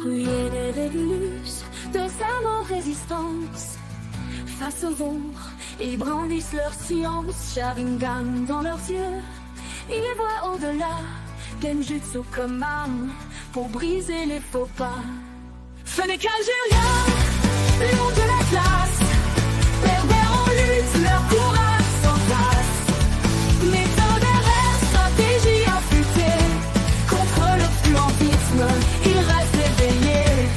ruée des rébus, de amants résistance. Face aux ombres, ils brandissent leur science, Sharingan dans leurs yeux. Ils voient au-delà, Genjutsu comme arme, pour briser les faux pas. Fennec algérien, lion de la classe, berbères en lutte, leur courage s'entasse. Méthode RR, stratégie affûtée, contre l'obscurantisme, ils restent éveillés.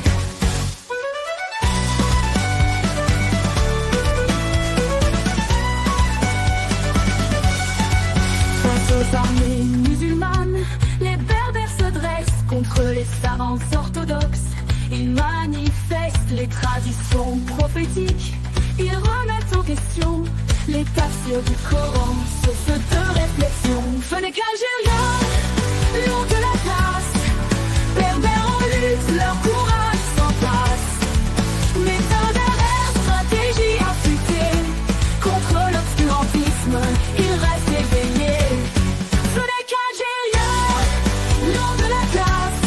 Face aux armées musulmanes, les berbères se dressent contre les savants orthodoxes. Ils manifestent les traditions prophétiques. Ils remettent en question les tafsirs du Coran, source de réflexion. Fennec algérien, lion de la classe, berbères en lutte, leur courage s'entasse. Méthode RR, stratégie affûtée, contre l'obscurantisme, ils restent éveillés. Fennec algérien, lion de la classe,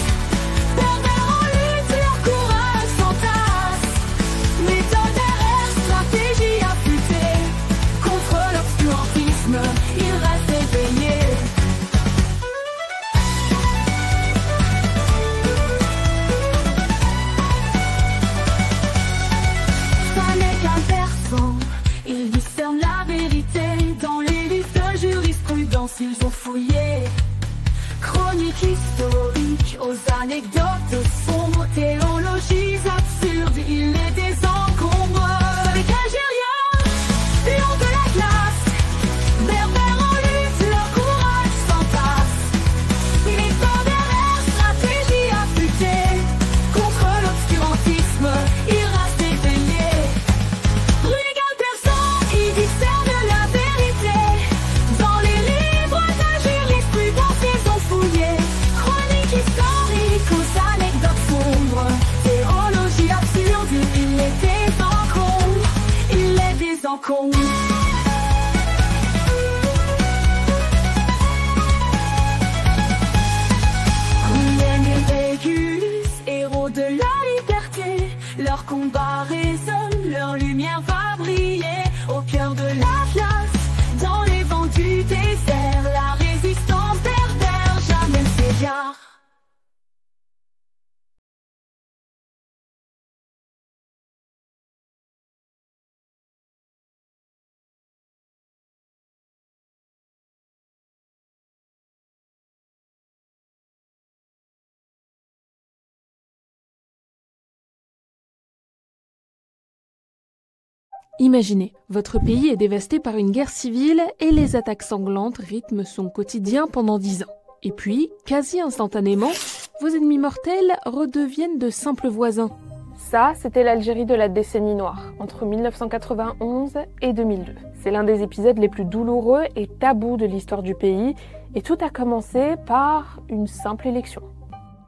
berbères en lutte, leur courage s'entasse. Méthode RR, stratégie affûtée, contre l'obscurantisme, ils restent éveillés. Ça n'est qu'un persan, ils discernent la vérité. Dans les livres de jurisprudence, ils ont fouillé. Chroniques historiques aux anecdotes sombres, théologies absurdes, ils les désencombrent. Fennec algérien, lion de la classe, berbères en lutte, leur courage s'entasse. Méthode RR, stratégie affûtée, contre l'obscurantisme, ils restent éveillés. Regarde persan, ils discernent la vérité. Dans les livres de jurisprudence, ils ont fouillé. Chroniques historiques aux anecdotes sombres, théologie absurde, ils les désencombrent, ils les désencombrent. Ruyen et Régulus, héros de la liberté, leur combat résonne, leur lumière va briller au cœur de l'Atlas, dans les vents du désert, la résistance berbère jamais ne s'égare. Imaginez, votre pays est dévasté par une guerre civile et les attaques sanglantes rythment son quotidien pendant 10 ans. Et puis, quasi instantanément, vos ennemis mortels redeviennent de simples voisins. Ça, c'était l'Algérie de la décennie noire, entre 1991 et 2002. C'est l'un des épisodes les plus douloureux et tabous de l'histoire du pays, et tout a commencé par une simple élection.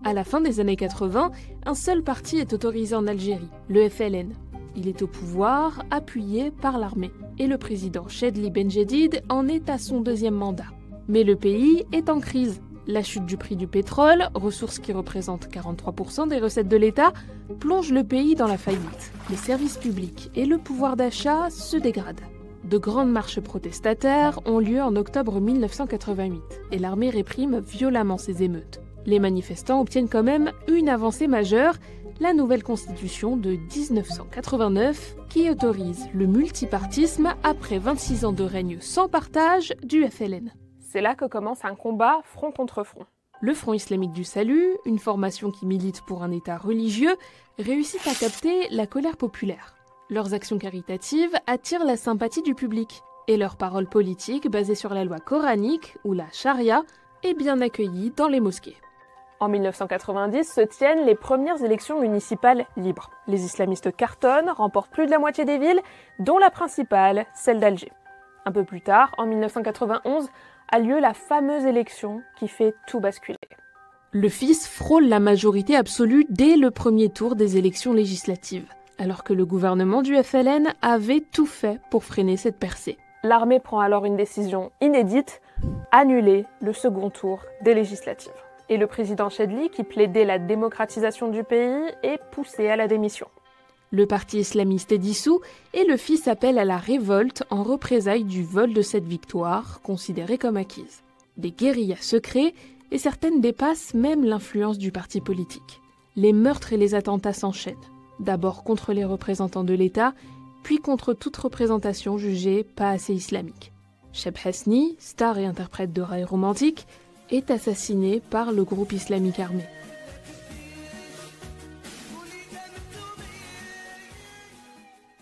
À la fin des années 80, un seul parti est autorisé en Algérie, le FLN. Il est au pouvoir, appuyé par l'armée. Et le président Chedli Benjedid en est à son 2e mandat. Mais le pays est en crise. La chute du prix du pétrole, ressource qui représente 43% des recettes de l'État, plonge le pays dans la faillite. Les services publics et le pouvoir d'achat se dégradent. De grandes marches protestataires ont lieu en octobre 1988 et l'armée réprime violemment ces émeutes. Les manifestants obtiennent quand même une avancée majeure, la nouvelle constitution de 1989 qui autorise le multipartisme après 26 ans de règne sans partage du FLN. C'est là que commence un combat front contre front. Le Front islamique du salut, une formation qui milite pour un État religieux, réussit à capter la colère populaire. Leurs actions caritatives attirent la sympathie du public et leur parole politique basée sur la loi coranique ou la charia est bien accueillie dans les mosquées. En 1990 se tiennent les premières élections municipales libres. Les islamistes cartonnent, remportent plus de la moitié des villes, dont la principale, celle d'Alger. Un peu plus tard, en 1991, a lieu la fameuse élection qui fait tout basculer. Le FIS frôle la majorité absolue dès le premier tour des élections législatives, alors que le gouvernement du FLN avait tout fait pour freiner cette percée. L'armée prend alors une décision inédite, annuler le second tour des législatives. Et le président Chedli, qui plaidait la démocratisation du pays, est poussé à la démission. Le parti islamiste est dissous et le fils appelle à la révolte en représailles du vol de cette victoire, considérée comme acquise. Des guérillas se créent et certaines dépassent même l'influence du parti politique. Les meurtres et les attentats s'enchaînent, d'abord contre les représentants de l'État, puis contre toute représentation jugée pas assez islamique. Cheb Hasni, star et interprète de rail romantique, est assassiné par le groupe islamique armé.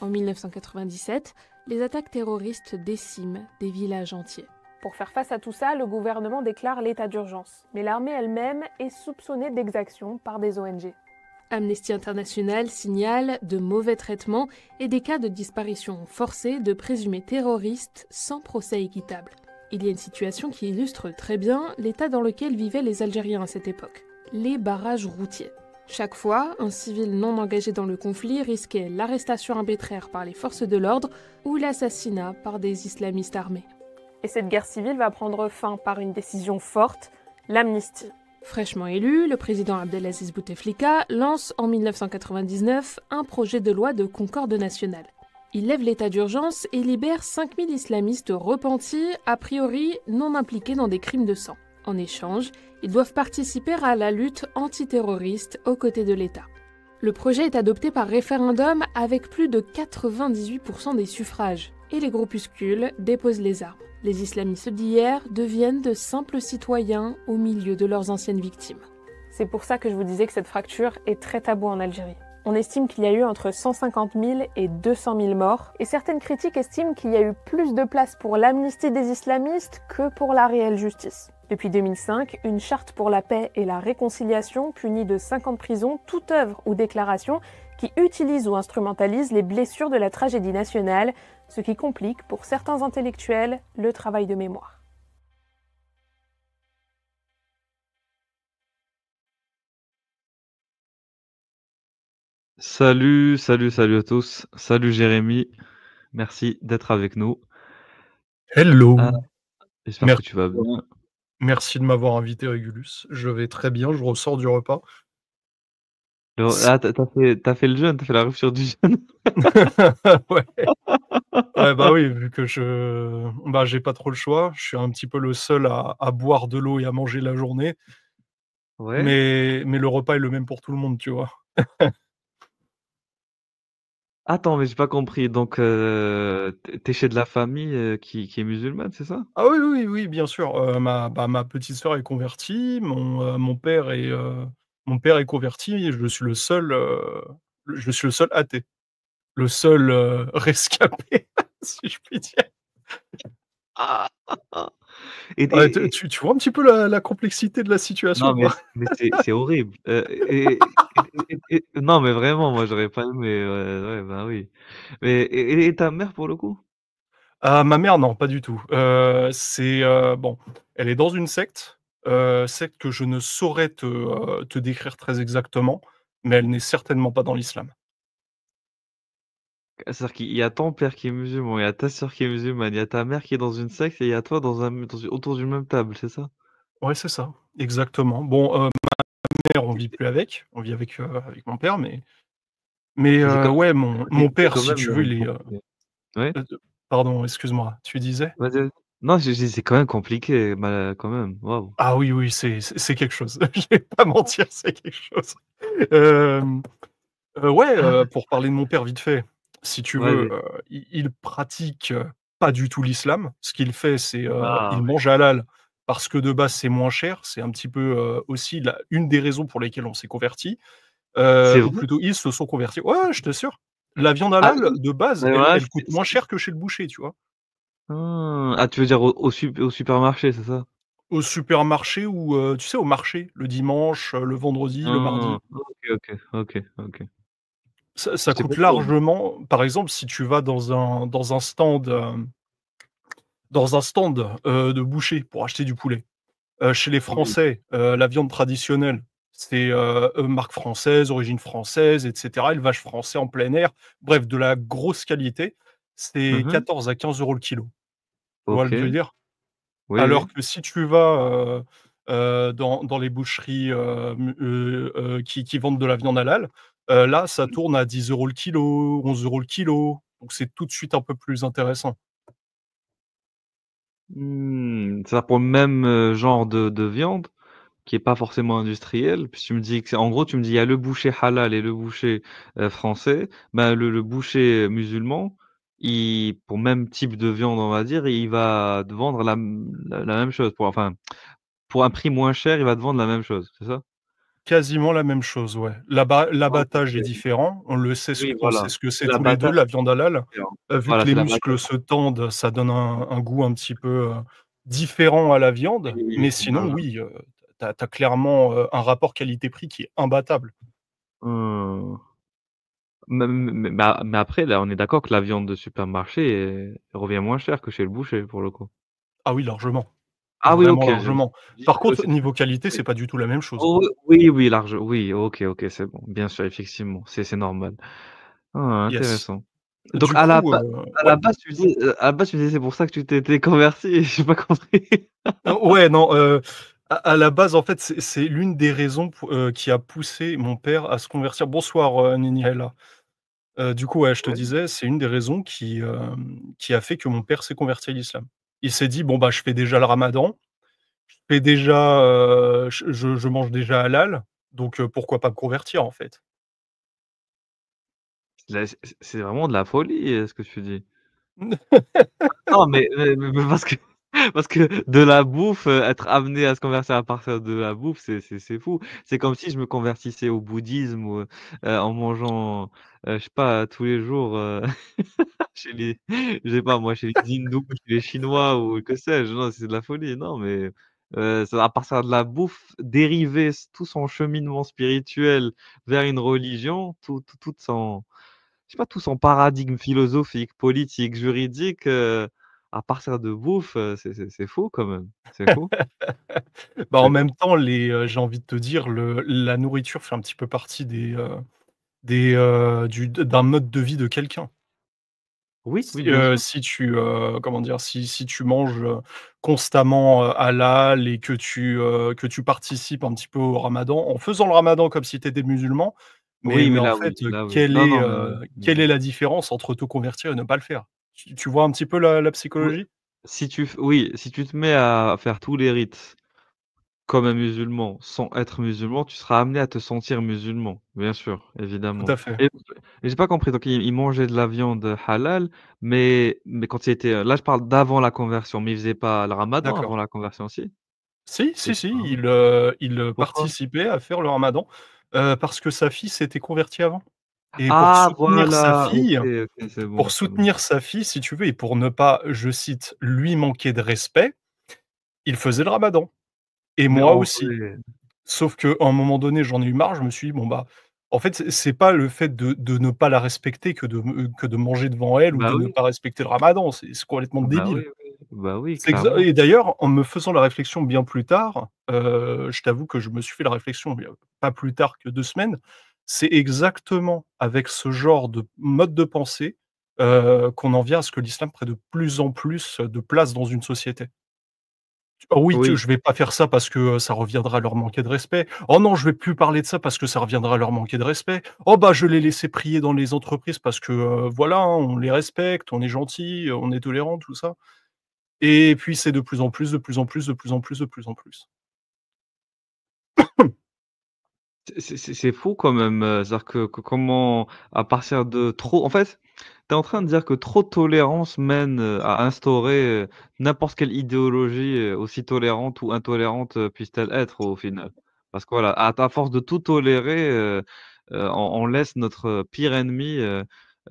En 1997, les attaques terroristes déciment des villages entiers. Pour faire face à tout ça, le gouvernement déclare l'état d'urgence. Mais l'armée elle-même est soupçonnée d'exactions par des ONG. Amnesty International signale de mauvais traitements et des cas de disparition forcée de présumés terroristes sans procès équitable. Il y a une situation qui illustre très bien l'état dans lequel vivaient les Algériens à cette époque. Les barrages routiers. Chaque fois, un civil non engagé dans le conflit risquait l'arrestation arbitraire par les forces de l'ordre ou l'assassinat par des islamistes armés. Et cette guerre civile va prendre fin par une décision forte, l'amnistie. Fraîchement élu, le président Abdelaziz Bouteflika lance en 1999 un projet de loi de concorde nationale. Il lève l'état d'urgence et libère 5000 islamistes repentis, a priori non impliqués dans des crimes de sang. En échange, ils doivent participer à la lutte antiterroriste aux côtés de l'État. Le projet est adopté par référendum avec plus de 98% des suffrages, et les groupuscules déposent les armes. Les islamistes d'hier deviennent de simples citoyens au milieu de leurs anciennes victimes. C'est pour ça que je vous disais que cette fracture est très taboue en Algérie. On estime qu'il y a eu entre 150 000 et 200 000 morts, et certaines critiques estiment qu'il y a eu plus de place pour l'amnistie des islamistes que pour la réelle justice. Depuis 2005, une charte pour la paix et la réconciliation punit de 5 ans de prison toute œuvre ou déclaration qui utilise ou instrumentalise les blessures de la tragédie nationale, ce qui complique pour certains intellectuels le travail de mémoire. Salut, salut, salut à tous. Salut Jérémy. Merci d'être avec nous. Hello. J'espère Merci. que tu vas bien. Merci de m'avoir invité, Régulus. Je vais très bien, je ressors du repas. Ah, t'as fait le jeûne, t'as fait la rupture du jeûne. Ouais. Ouais, bah oui, vu que j'ai pas trop le choix. Je suis un petit peu le seul à boire de l'eau et à manger la journée. Ouais. Mais le repas est le même pour tout le monde, tu vois. Attends, mais j'ai pas compris. Donc, t'es chez de la famille qui est musulmane, c'est ça? Ah oui, bien sûr. Ma petite sœur est convertie, mon père est converti, et je suis le seul athée. Le seul rescapé, si je puis dire. Ah, Et, Ouais, et- tu vois un petit peu la complexité de la situation, Non, quoi. mais c'est horrible. Non, mais vraiment, moi, j'aurais pas aimé. Ouais, bah oui. Et ta mère, pour le coup? Ah, ma mère, non, pas du tout. Bon, elle est dans une secte que je ne saurais te décrire très exactement, mais elle n'est certainement pas dans l'islam. C'est-à-dire qu'il y a ton père qui est musulman, il y a ta sœur qui est musulmane, il y a ta mère qui est dans une secte et il y a toi autour d'une même table, c'est ça? Ouais, c'est ça, exactement. Bon, ma mère, on vit plus avec, on vit avec mon père, mais C'est quand ouais, même, mon père, quand si même tu veux, il est, compliqué. Ouais? pardon, excuse-moi, tu disais? Vas-y, vas-y. Non, c'est quand même compliqué, quand même. Waouh. Ah oui, c'est quelque chose. Je vais pas mentir, c'est quelque chose. Hem Ouais, pour parler de mon père vite fait, si tu veux, Vas-y. il pratique, pas du tout l'islam. Ce qu'il fait, c'est, Ah, il mange halal parce que de base, c'est moins cher. C'est un petit peu, aussi une des raisons pour lesquelles on s'est convertis, c'est ou vrai? plutôt ils se sont convertis. Ouais, ouais, je t'assure. La viande Ah halal, oui? de base, Mais elle voilà, elle coûte moins cher que chez le boucher, tu vois? Tu veux dire au supermarché, c'est ça? Au supermarché ou, tu sais, au marché, le dimanche, le vendredi, le mardi. OK. Ça J'étais pas coûte au courant. largement, par exemple, si tu vas dans un stand, de boucher pour acheter du poulet. Chez les Oui. Français, la viande traditionnelle, c'est, marque française, origine française et cetera, élevage français en plein air, bref, de la grosse qualité. C'est Mmh. 14 à 15 € le kilo. Tu vois le OK. délire? Oui, Alors oui. que si tu vas, dans les boucheries, qui vendent de la viande halal, là, ça tourne à 10 € le kilo, 11 € le kilo, donc c'est tout de suite un peu plus intéressant. Mmh, c'est-à-dire pour le même, genre de viande qui est pas forcément industriel, puis tu me dis que c'est en gros, tu me dis: «Il y a le boucher halal et le boucher, français». Ben, le boucher musulman, il pour même type de viande, on va dire, il va te vendre la même chose pour un prix moins cher, il va te vendre la même chose, c'est ça? Quasiment la même chose, ouais. L'abattage est OK. différent. Oui, On voilà. sait ce que C'est c'est tous les 2, l'abattage la viande halal. qui est différent. Vu Voilà, que les c'est l'abattage. muscles se tendent, ça donne un goût un petit peu, différent à la viande. Oui, oui, Mais sinon, voilà. oui, tu as clairement, un rapport qualité-prix qui est imbattable. Mmh. Mais après, là, on est d'accord que la viande de supermarché, elle revient moins cher que chez le boucher, pour le coup? Ah oui, largement, Ah oui, vraiment OK, je largement. dis Par que contre, c'était niveau qualité, oui. c'est pas du tout la même chose. Oh oui, oui, oui, OK, OK, c'est bon. Bien sûr, effectivement, c'est normal. Ah, Yes. intéressant. Donc Du coup, à ouais. la base, tu dis, à la base, tu disais c'est pour ça que tu t'étais converti? J'ai pas compris. Ouais, non, à la base, en fait, c'est l'une des raisons qui a poussé mon père à se convertir. Bonsoir, Niniela. Du coup, ouais, je te Ouais. disais, c'est une des raisons qui a fait que mon père s'est converti à l'islam. Il s'est dit: «Bon, bah, je fais déjà le ramadan, je fais déjà, je mange déjà halal, donc pourquoi pas me convertir, en fait?» Là, c'est vraiment de la folie, ce que tu dis. Non, mais parce que de la bouffe, être amené à se convertir à partir de la bouffe, c'est fou. C'est comme si je me convertissais au bouddhisme ou, en mangeant, je sais pas, tous les jours, chez les je sais pas moi, chez les hindous, chez les chinois ou que sais-je. Non, c'est de la folie. Non, mais, c'est à partir de la bouffe, dériver tout son cheminement spirituel vers une religion, toute son je sais pas, tout son paradigme philosophique, politique, juridique, à partir de bouffe, c'est fou quand même. C'est fou. Bah, en C'est fou. même temps, j'ai envie de te dire, la nourriture fait un petit peu partie d'un mode de vie de quelqu'un. Oui, oui, bien sûr. Si tu, comment dire? Si tu manges, constamment, halal et que tu participes un petit peu au ramadan, en faisant le ramadan comme si tu étais musulman, Oui, mais mais en fait, là oui. Non, non, mais oui, mais quelle oui. est la différence entre te convertir et ne pas le faire? Tu vois un petit peu la Oui, psychologie? si tu te mets à faire tous les rites comme un musulman, sans être musulman, tu seras amené à te sentir musulman, bien sûr, Tout évidemment. à fait. Et j'ai pas compris, donc il mangeait de la viande halal, mais quand il était, là je parle d'avant la conversion, mais il faisait pas le ramadan D'accord. avant la conversion aussi? Si, C'est si, si, ah oui. Pourquoi? participait à faire le ramadan, parce que sa fille s'était convertie avant et Ah voilà! OK, OK, c'est bon, pour c'est bon. soutenir sa fille, si tu veux, et pour ne pas, je cite: «lui manquer de respect», il faisait le ramadan et Mais moi en aussi. vrai Sauf qu'à un moment donné, j'en ai eu marre, je me suis dit: «Bon, bah, en fait, c'est pas le fait de ne pas la respecter que de manger devant elle ou bah de ne oui, pas respecter le ramadan, c'est complètement bah oui, débile». oui, bah oui, C'est exa clairement. Et d'ailleurs, en me faisant la réflexion bien plus tard, je t'avoue que je me suis fait la réflexion, pas plus tard que 2 semaines. C'est exactement avec ce genre de mode de pensée, qu'on en vient à ce que l'islam prenne de plus en plus de place dans une société. «Oh oui, tu Oui, je vais pas faire ça parce que, ça reviendra à leur manquer de respect. Oh non, je vais plus parler de ça parce que ça reviendra à leur manquer de respect. Oh bah, je vais les laisser prier dans les entreprises parce que, voilà, hein, on les respecte, on est gentil, on est tolérant», tout ça. Et puis c'est de plus en plus, de plus en plus, de plus en plus, de plus en plus. c'est fou quand même, c'est-à-dire que comment à partir de trop en fait, tu es en train de dire que trop de tolérance mène, à instaurer, n'importe quelle idéologie, aussi tolérante ou intolérante, puisse-t-elle être au final. Parce que voilà, à force de tout tolérer, on laisse notre pire ennemi,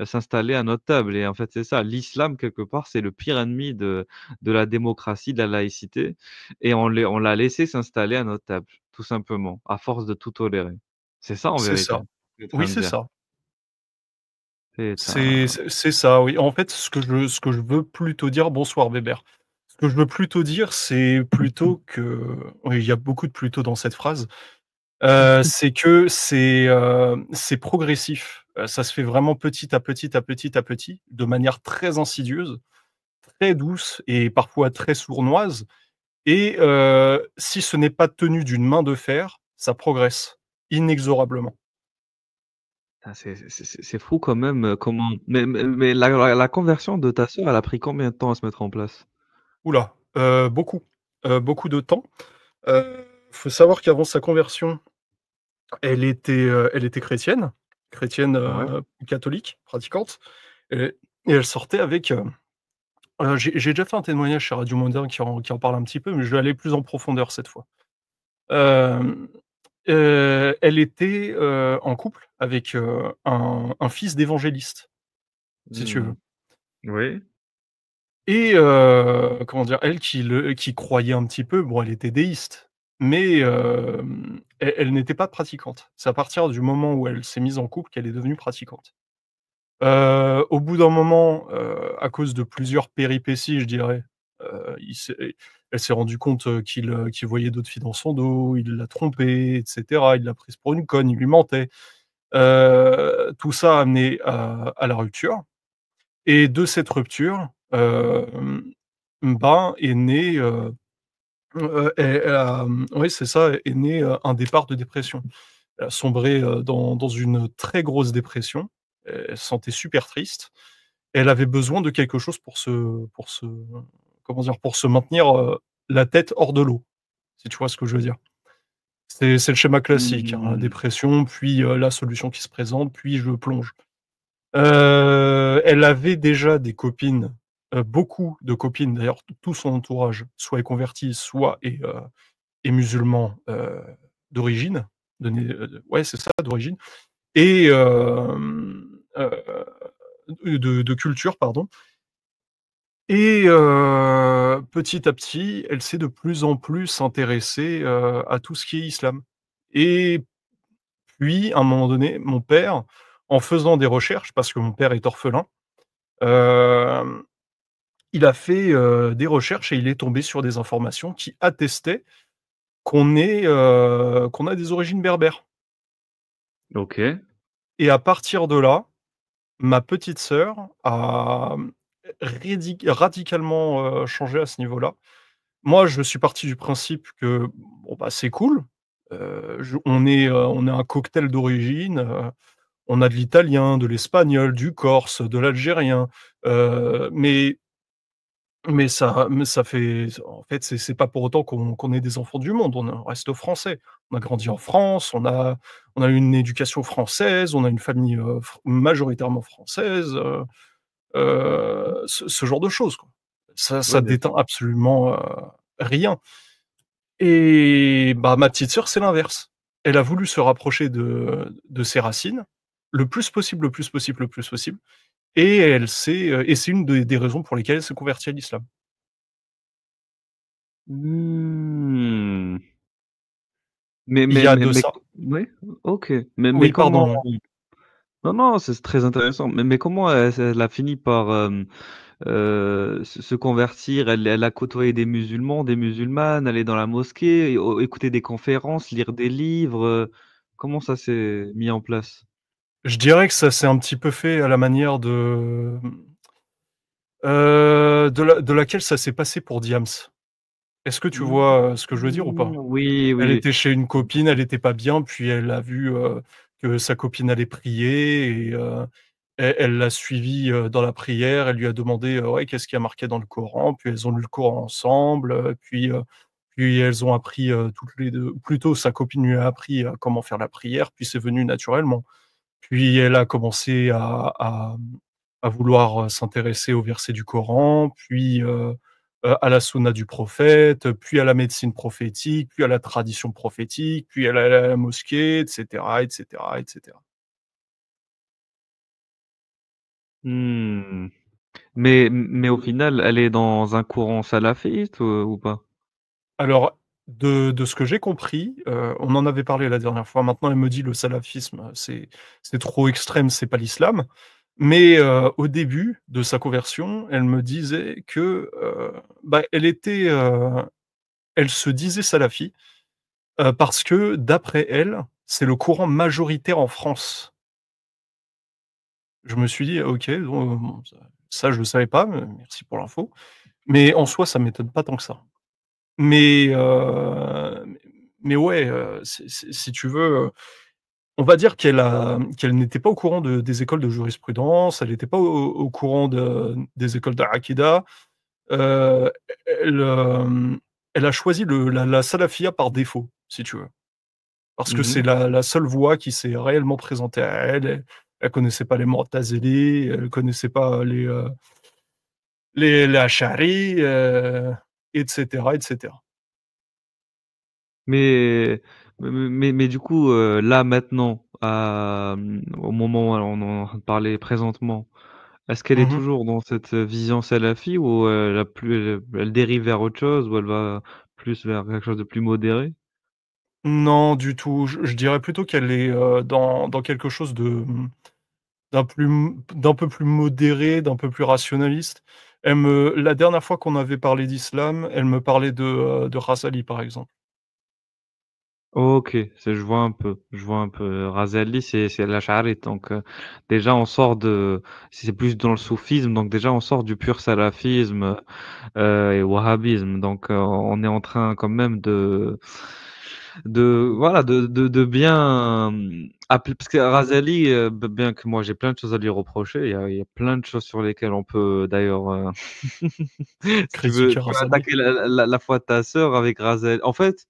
s'installer à notre table et en fait, c'est ça, l'islam quelque part, c'est le pire ennemi de la démocratie, de la laïcité et on l'a laissé s'installer à notre table, tout simplement, à force de tout tolérer. C'est ça en C'est vérité, ça. que tu es en Oui, train de c'est dire. ça. C'est un C'est ça, oui. En fait, ce que je veux plutôt dire, bonsoir Weber. Ce que je veux plutôt dire, c'est plutôt que, oui, il y a beaucoup de plutôt dans cette phrase, c'est que c'est progressif. Ça se fait vraiment petit à petit, à petit à petit, de manière très insidieuse, très douce et parfois très sournoise. et si ce n'est pas tenu d'une main de fer, ça progresse inexorablement. Ah, c'est fou quand même, comment mais la conversion de ta sœur, elle a pris combien de temps à se mettre en place? Ouh là, beaucoup de temps. Faut savoir qu'avant sa conversion, elle était chrétienne, Ouais. catholique, pratiquante et elle sortait avec, j'ai déjà fait un témoignage chez Radio Mondain qui en parle un petit peu, mais je vais aller plus en profondeur cette fois. Hem, Elle était, en couple avec, un fils d'évangéliste, si tu Mmh. veux Oui. et comment dire? Elle qui croyait un petit peu, bon, elle était déiste, mais elle n'était pas pratiquante. C'est à partir du moment où elle s'est mise en couple qu'elle est devenue pratiquante. Au bout d'un moment, à cause de plusieurs péripéties, je dirais, il s'est elle s'est rendue compte, qu'il voyait d'autres filles dans son dos, il l'a trompée et cetera. Il l'a prise pour une conne, il lui mentait. Tout ça a amené à la rupture et de cette rupture, ben, est né, elle a, oui, c'est ça, est né, un départ de dépression. Elle a sombré, dans une très grosse dépression. Elle se sentait super triste. Elle avait besoin de quelque chose pour se comment dire? Pour se maintenir, la tête hors de l'eau, si tu vois ce que je veux dire? C'est le schéma classique, hein, Mmh. dépression, puis, la solution qui se présente, puis je plonge. Elle avait déjà des copines, beaucoup de copines d'ailleurs, tout son entourage, soit est converti, soit est musulman, d'origine, ouais, c'est ça, d'origine et de culture, pardon et petit à petit, elle s'est de plus en plus intéressée, à tout ce qui est islam et puis, à un moment donné, mon père, en faisant des recherches, parce que mon père est orphelin, hem, il a fait, des recherches et il est tombé sur des informations qui attestaient qu'on a des origines berbères OK. et à partir de là, ma petite sœur a, radicalement, changé à ce niveau-là. Moi, je suis parti du principe que, bon, bah, c'est cool, je on est un cocktail d'origine, on a de l'italien, de l'espagnol, du corse, de l'algérien, mais ça fait en fait, c'est pas pour autant qu'on est des enfants du monde, on reste français. On a grandi en France, on a eu une éducation française, on a une famille, majoritairement française, ce genre de choses, quoi. Ça Ouais, bien déteint sûr. absolument, rien et bah, ma petite sœur, c'est l'inverse. Elle a voulu se rapprocher de ses racines, le plus possible, le plus possible, le plus possible et c'est une des raisons pour lesquelles elle s'est convertie à l'islam. Mmh. Mais Il mais y a mais de mais ça oui, OK. Mais oui, comment pardon. non, non, c'est très intéressant. Mais comment elle a fini par, se convertir? Elle a côtoyé des musulmans, des musulmanes, aller dans la mosquée, écouter des conférences, lire des livres, comment ça s'est mis en place? Je dirais que ça s'est un petit peu fait à la manière de laquelle ça s'est passé pour Diams. Est-ce que tu vois, ce que je veux dire ou pas? Oui, Elle oui. était chez une copine, elle était pas bien, puis elle a vu, que sa copine allait prier et elle l'a suivie, dans la prière. Elle lui a demandé, ouais, qu'est-ce qui a marqué dans le Coran? Puis elles ont lu le Coran ensemble, puis elles ont appris, toutes les 2 plutôt sa copine lui a appris, comment faire la prière, puis c'est venu naturellement. Puis elle a commencé à vouloir, s'intéresser aux versets du Coran, puis, à la sunna du prophète, puis à la médecine prophétique, puis à la tradition prophétique, puis elle allait à la mosquée et cetera et cetera et cetera. Mmh. Mais au final, elle est dans un courant salafiste ou pas? Alors, de ce que j'ai compris, on en avait parlé la dernière fois, maintenant elle me dit: «Le salafisme, c'est trop extrême, c'est pas l'islam». Mais, au début de sa conversion, elle me disait que, bah, elle se disait salafi, parce que d'après elle, c'est le courant majoritaire en France. Je me suis dit: «OK, bon, ça je le savais pas, merci pour l'info». Mais en soi, ça m'étonne pas tant que ça. Mais mais ouais, si tu veux, on va dire qu'elle n'était pas au courant des écoles de jurisprudence, elle n'était pas au courant des écoles d'Aqida. Heu, elle, elle a choisi la salafia par défaut, si tu veux. Parce que c'est Mmh. la seule voie qui s'est réellement présentée à elle. Elle connaissait pas les Mu'tazili, elle connaissait pas les Ash'ari, et cetera, et cetera. Mais mais du coup, là, maintenant, au moment où on est en train de parler présentement, est-ce qu'elle est Mmh. toujours dans cette, vision salafi ou elle dérive vers autre chose ou elle va plus vers quelque chose de plus modéré? Non, du tout. Je dirais plutôt qu'elle est, dans quelque chose d'un peu plus modéré, d'un peu plus rationaliste. La dernière fois qu'on avait parlé d'islam, elle me parlait de Razali, par exemple. OK, je vois un peu. Razali, c'est l'Ash'ari donc déjà on sort de c'est plus dans le soufisme, donc déjà on sort du pur salafisme, et wahhabisme donc on est en train quand même de voilà, de bien, appel parce que Razali, bien que moi j'ai plein de choses à lui reprocher, il y a plein de choses sur lesquelles on peut d'ailleurs, si Critiquer tu veux Razali. attaquer la foi de ta sœur avec Razali en fait,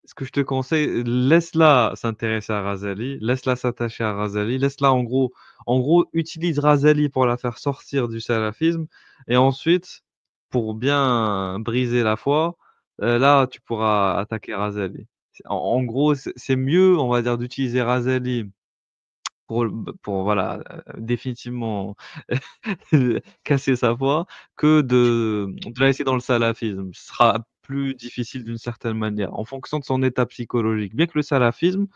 ce que je te conseille, laisse-la s'intéresser à Razali, laisse-la s'attacher à Razali, laisse-la en gros, utilise Razali pour la faire sortir du salafisme et ensuite, pour bien briser la foi, là, tu pourras attaquer Razali. En gros, c'est mieux, on va dire, d'utiliser Razali pour voilà, définitivement casser sa foi que de la laisser dans le salafisme. Ce sera plus difficile d'une certaine manière, en fonction de son état psychologique. Bien que le salafisme,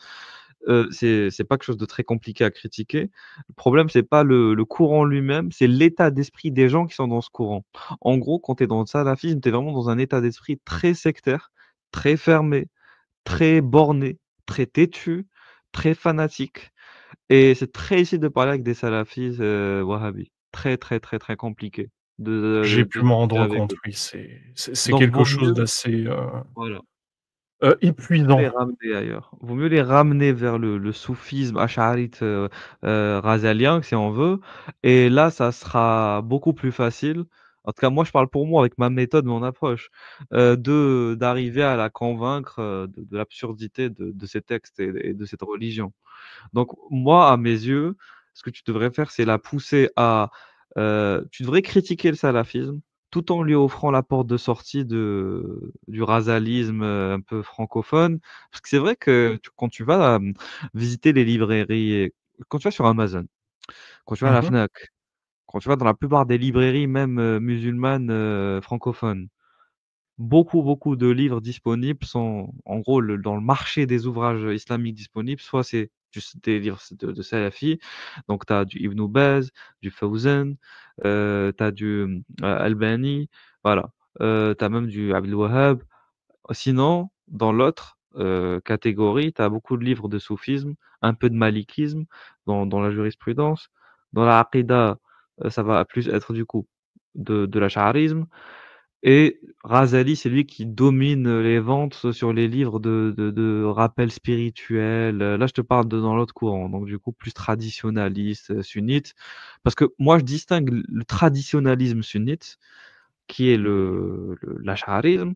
c'est pas quelque chose de très compliqué à critiquer. Le problème, c'est pas le courant lui-même, c'est l'état d'esprit des gens qui sont dans ce courant. En gros, quand tu es dans le salafisme, tu es vraiment dans un état d'esprit très sectaire, très fermé, très borné, très têtu, très fanatique. Et c'est très difficile de parler avec des salafis, wahhabis. Très, très, très, très compliqué J'ai de pu m'en discuter rendre avec compte, eux. oui, c'est Donc quelque vaut chose mieux d'assez, voilà, épuisant. les ramener ailleurs. Vaut mieux les ramener vers le soufisme ash'arite, razalien, si on veut et là, ça sera beaucoup plus facile. En tout cas, moi, je parle pour moi avec ma méthode, mon approche, d'arriver à la convaincre, de l'absurdité de ces textes et de cette religion. Donc moi, à mes yeux, ce que tu devrais faire, c'est la pousser à, tu devrais critiquer le salafisme, tout en lui offrant la porte de sortie du rasalisme, un peu francophone. Parce que c'est vrai que quand tu vas, visiter les librairies et quand tu vas sur Amazon, quand tu vas à la Mmh. Fnac, quand tu vas dans la plupart des librairies même, musulmanes, francophones, beaucoup, beaucoup de livres disponibles sont en gros dans le marché des ouvrages islamiques disponibles, soit c'est des livres de salafis, donc tu as du Ibn Baz, du Fawzan, tu as du, Albani, voilà, tu as même du Abdul Wahhab. Sinon, dans l'autre, catégorie, tu as beaucoup de livres de soufisme, un peu de malikisme dans la jurisprudence. Dans la aqida, ça va plus être du coup de l'ash'arisme et Razali, c'est lui qui domine, les ventes sur les livres de rappel spirituel, là je te parle de dans l'autre courant, donc du coup plus traditionnaliste, sunnite. Parce que moi je distingue le traditionnalisme sunnite, qui est l'ash'arisme,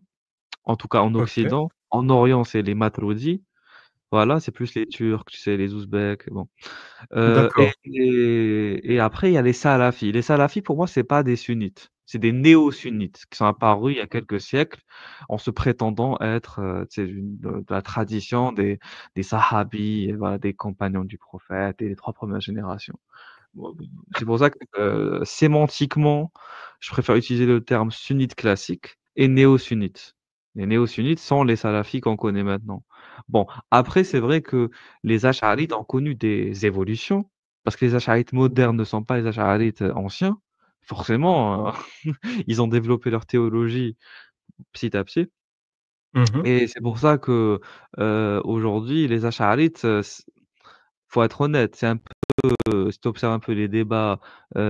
en tout cas en OK, Occident. En Orient, c'est les Maturidis, voilà, c'est plus les Turcs, tu sais, les Ouzbeks, bon. d'accord. Et après, il y a les salafis. Les salafis, pour moi, c'est pas des sunnites, c'est des néo-sunnites qui sont apparus il y a quelques siècles en se prétendant être, tu sais, de la tradition des sahabis, et voilà, des compagnons du prophète et les 3 premières générations. Bon, c'est pour ça que, sémantiquement, je préfère utiliser le terme sunnite classique et néo-sunnite. Les néo-sunnites sont les salafis qu'on connaît maintenant. Bon, après, c'est vrai que les ash'arites ont connu des évolutions, parce que les ash'arites modernes ne sont pas les ash'arites, anciens. Forcément, ils ont développé leur théologie petit à petit Mmh. et c'est pour ça que, aujourd'hui, les ash'arites, faut être honnête, c'est un si tu observes un peu les débats,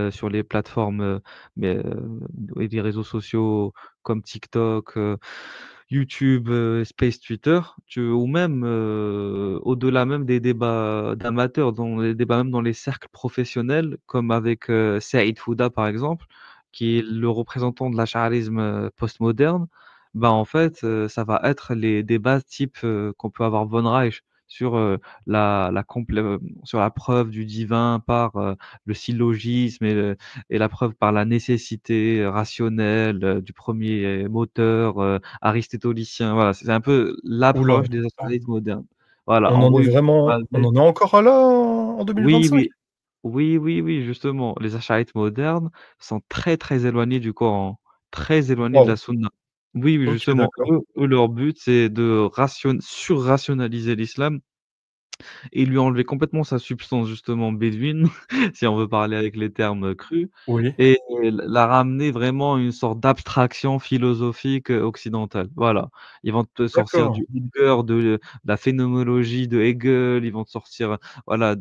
sur les plateformes, mais et les réseaux sociaux comme TikTok, YouTube, Space Twitter, ou même au-delà même des débats d'amateurs, dans les débats même dans les cercles professionnels, comme avec Saïd Fouda par exemple, qui est le représentant de l'ash'arisme postmoderne. Bah en fait, ça va être les débats type qu'on peut avoir Von Reich sur sur la preuve du divin par le syllogisme et la preuve par la nécessité rationnelle du premier moteur aristotélicien. Voilà, c'est un peu Oula, l'approche des astronautes modernes. Voilà, on en en est gros, ils vont se vraiment on baser. en est encore à là en Oui, 2025? oui, oui, oui, oui, justement, les ash'arites modernes sont très, très éloignés du Coran, très éloignés de la Waouh, sunna. Oui, oui, OK, justement, d'accord. eux, leur but, c'est de surrationaliser l'islam et lui enlever complètement sa substance justement bédouine, si on veut parler avec les termes crus, Oui, et la ramener vraiment à une sorte d'abstraction philosophique occidentale. Voilà. Ils vont te sortir d'accord. du Heidegger, de la phénoménologie de Hegel, ils vont te sortir, voilà,